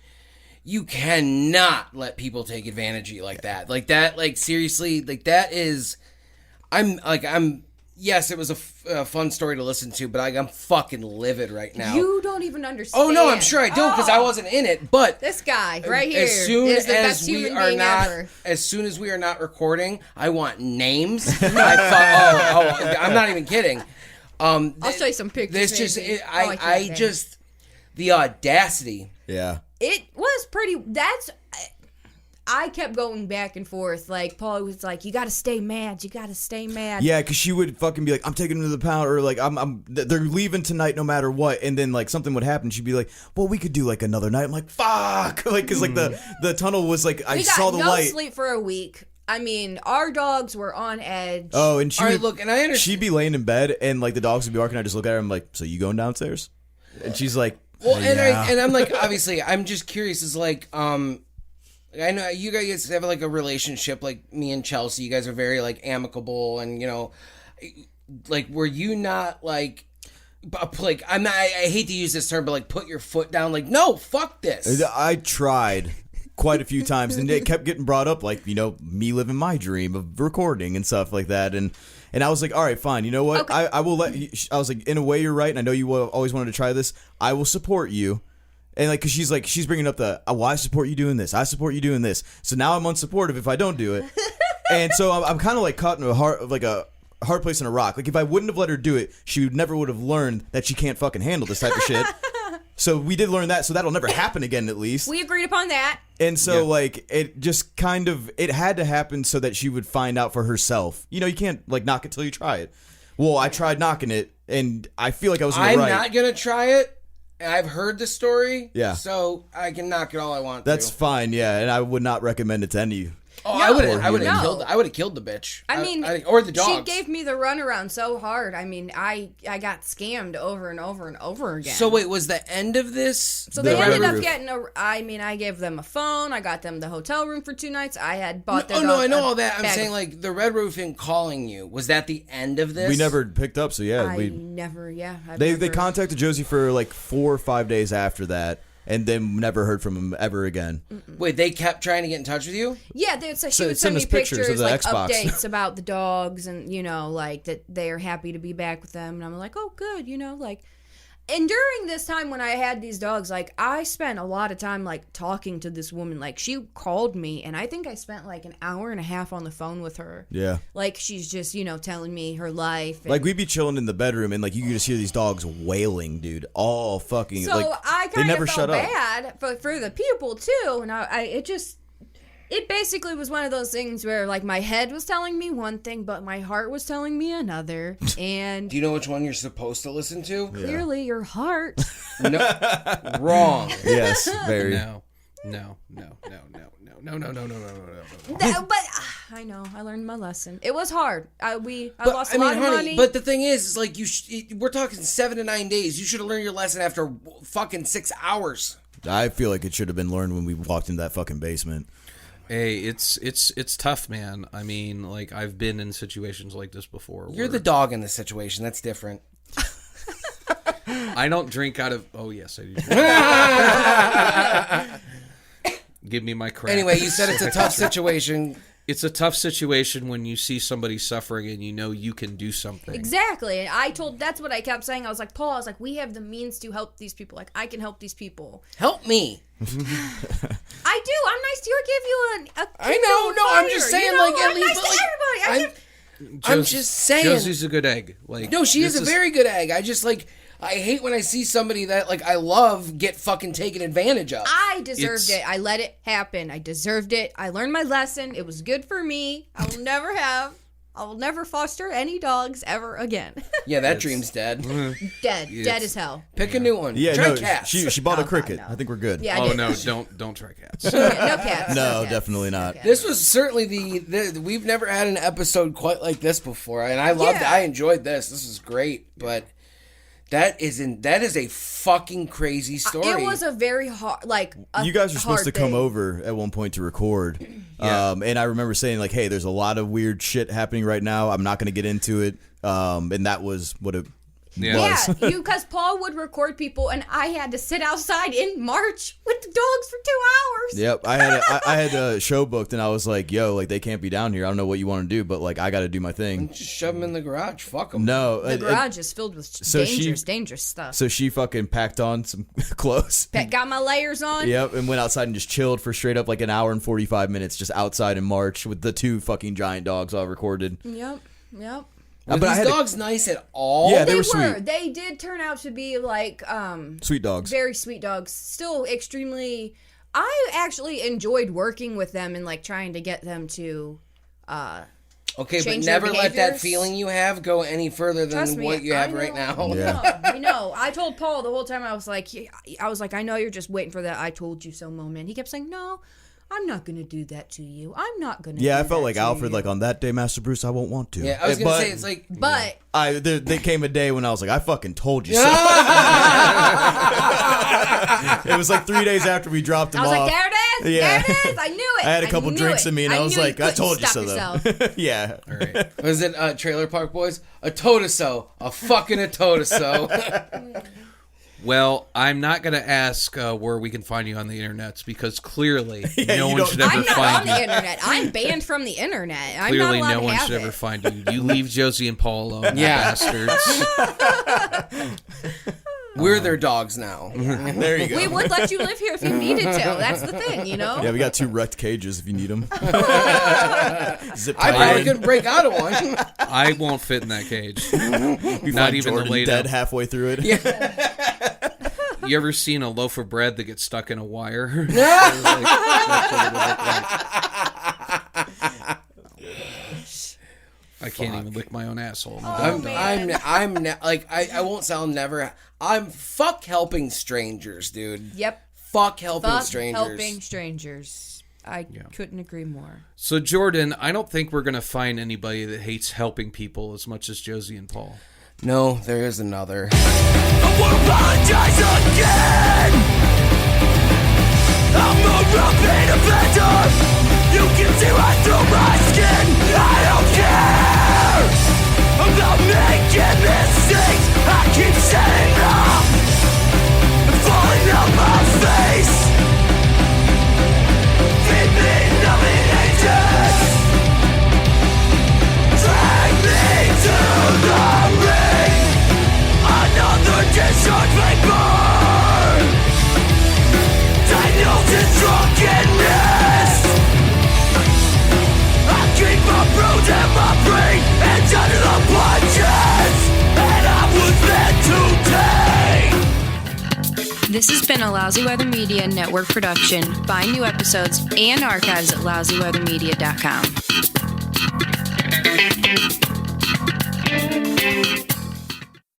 you cannot let people take advantage of you like that. Like that. Like seriously. Like that is. Yes, it was a fun story to listen to, but I'm fucking livid right now. You don't even understand. Oh no, I'm sure I don't because I wasn't in it. But this guy right here is the best human being ever. As soon as we are not recording, I want names. I'm not even kidding. I'll show you some pictures. The audacity. Yeah. It was pretty. I kept going back and forth. Like, Paul was like, you got to stay mad. You got to stay mad. Yeah, because she would fucking be like, I'm taking them to the pound, or like, they're leaving tonight no matter what. And then, like, something would happen. She'd be like, well, we could do, like, another night. I'm like, fuck. Like, because, like, the tunnel was, like, I saw the light. We got no sleep for a week. I mean, our dogs were on edge. Oh, and she would, look, and I understand. She'd be laying in bed, and, like, the dogs would be barking. I just look at her, I'm like, so you going downstairs? And she's like, well, yeah. and I'm like, obviously, I'm just curious. Is like, I know you guys have like a relationship, like me and Chelsea. You guys are very like amicable, and you know, like, were you not like I'm not. I hate to use this term, but like, put your foot down. Like, no, fuck this. I tried quite a few times, and it kept getting brought up, like, you know, me living my dream of recording and stuff like that, and I was like, all right, fine. You know what? Okay. I will let you. I was like, in a way, you're right, and I know you always wanted to try this. I will support you. And like, cause she's bringing up well, I support you doing this. I support you doing this. So now I'm unsupportive if I don't do it. And so I'm kind of like caught in a hard place in a rock. Like, if I wouldn't have let her do it, she never would have learned that she can't fucking handle this type of shit. So we did learn that. So that'll never happen again, at least. We agreed upon that. And so like, it just kind of, it had to happen so that she would find out for herself. You know, you can't like knock it till you try it. Well, I tried knocking it, and I feel like I was in the right. I'm not gonna try it. I've heard the story, yeah. So I can knock it all I want. That's fine, yeah, and I would not recommend it to any. Oh, No, I would have killed the bitch. I mean, or the dogs. She gave me the runaround so hard. I mean, I got scammed over and over and over again. So wait, was the end of this? So they ended up getting I gave them a phone. I got them the hotel room for 2 nights. I had bought their dog I know all that. I'm saying like the Red Roofing calling you. Was that the end of this? We never picked up, so yeah. They contacted Josey for like 4 or 5 days after that. And then never heard from him ever again. Wait, they kept trying to get in touch with you? Yeah, she would send me pictures of the like Xbox. updates about the dogs, and you know, like that they are happy to be back with them. And I'm like, oh, good, you know, like. And during this time when I had these dogs, like, I spent a lot of time, like, talking to this woman. Like, she called me, and I think I spent, like, an hour and a half on the phone with her. Yeah. Like, she's just, you know, telling me her life. And... like, we'd be chilling in the bedroom, and, like, you could just hear these dogs wailing, dude. All fucking, so like, I they kind never of shut felt up. bad for the people, too. And it basically was one of those things where, like, my head was telling me one thing, but my heart was telling me another. And do you know which one you're supposed to listen to? Clearly, your heart. No, wrong. Yes, very. No. But I know I learned my lesson. It was hard. I lost a lot of money. But the thing is like we're talking 7 to 9 days. You should have learned your lesson after fucking 6 hours. I feel like it should have been learned when we walked into that fucking basement. Hey, it's tough, man. I mean, like, I've been in situations like this before. You're the dog in this situation. That's different. I don't drink out of. Oh yes, I do. Give me my crap. Anyway, you said it's a tough situation. It's a tough situation when you see somebody suffering and you know you can do something. Exactly. And that's what I kept saying. I was like, Paul, we have the means to help these people. Like, I can help these people. Help me. I do. I'm nice to you. I give you a I know. No, I'm just saying, like, at I'm least. nice to everybody. I'm just saying. Josey's a good egg. Like, no, she is a very good egg. I just, like, I hate when I see somebody that, like, I love get fucking taken advantage of. I deserved it. I let it happen. I deserved it. I learned my lesson. It was good for me. I will never foster any dogs ever again. Yeah, that dream's dead. Dead as hell. Pick a new one. Yeah, try no, cats. she bought a cricket. no. I think we're good. Yeah, oh no, don't try cats. No cats. No, cats. definitely not. No This was certainly we've never had an episode quite like this before, and I loved it. Yeah. I enjoyed this. This was great, but That is a fucking crazy story. It was a very hard, you guys were supposed to come thing. over at one point to record. Yeah. And I remember saying, like, hey, there's a lot of weird shit happening right now. I'm not going to get into it. And that was what it Yeah, was. because Paul would record people, and I had to sit outside in March with the dogs for 2 hours. Yep. I had a show booked, and I was like, yo, like, they can't be down here. I don't know what you want to do, but, like, I got to do my thing. Just shove them in the garage. Fuck them. No. The garage is filled with dangerous stuff. So she fucking packed on some clothes. Got my layers on. Yep, and went outside and just chilled for straight up like an hour and 45 minutes just outside in March with the 2 fucking giant dogs all recorded. Yep. Were But I these had to- dogs nice at all? Yeah, They were were. sweet. They did turn out to be like Sweet dogs. very sweet dogs. Still extremely. I actually enjoyed working with them and like trying to get them to. Okay, but change their never let that behaviors. feeling you have go any further Trust than me, what you I have right know. now. Yeah. I know. I told Paul the whole time. I was like, I know you're just waiting for that "I told you so" moment. He kept saying, "No, I'm not gonna do that to you. I'm not gonna." Yeah, do I felt that like to Alfred, you." like on that day, Master Bruce, I won't want to. Yeah, I was gonna But say it's like, But there came a day when I was like, I fucking told you so. It was like 3 days after we dropped him I was off. like, "There it is. Yeah. There it is. I knew it. I had a couple knew drinks it. in me, and I was knew like, you I told you couldn't so, stop though. yourself. Yeah. All right. was it Trailer Park Boys? A Totoso. A fucking Totoso. Well, I'm not going to ask where we can find you on the internets because clearly no you one don't- should ever I'm not find on you. the internet. I'm banned from the internet. I'm Clearly, not allowed no to one have should it. ever find you. You leave Josey and Paul alone, you Yeah. bastards. We're their dogs now. There you go. We would let you live here if you needed to. That's the thing, you know? Yeah, we got 2 wrecked cages if you need them. Zip I tied probably in. couldn't break out of one. I won't fit in that cage. We Not find even Jordan the laid dead up. halfway through it. You ever seen a loaf of bread that gets stuck in a wire? That's what it would look like. I can't even lick my own asshole. I won't sound never. I'm fuck helping strangers, dude. Yep. Fuck helping Fuck strangers. helping strangers. I couldn't agree more. So, Jordan, I don't think we're going to find anybody that hates helping people as much as Josey and Paul. No, there is another. I won't apologize again. I'm a repeat offender. You can see right through my skin. I don't care about making mistakes. I keep setting up and falling on my face. Feed me numbing agents. Drag me to the ring. Another discharge vapor. Diagnosis drunkenness. I keep my bruise and my brain and under the punches. And I was meant to take. This has been a Lousy Weather Media Network production. Find new episodes and archives at lousyweathermedia.com.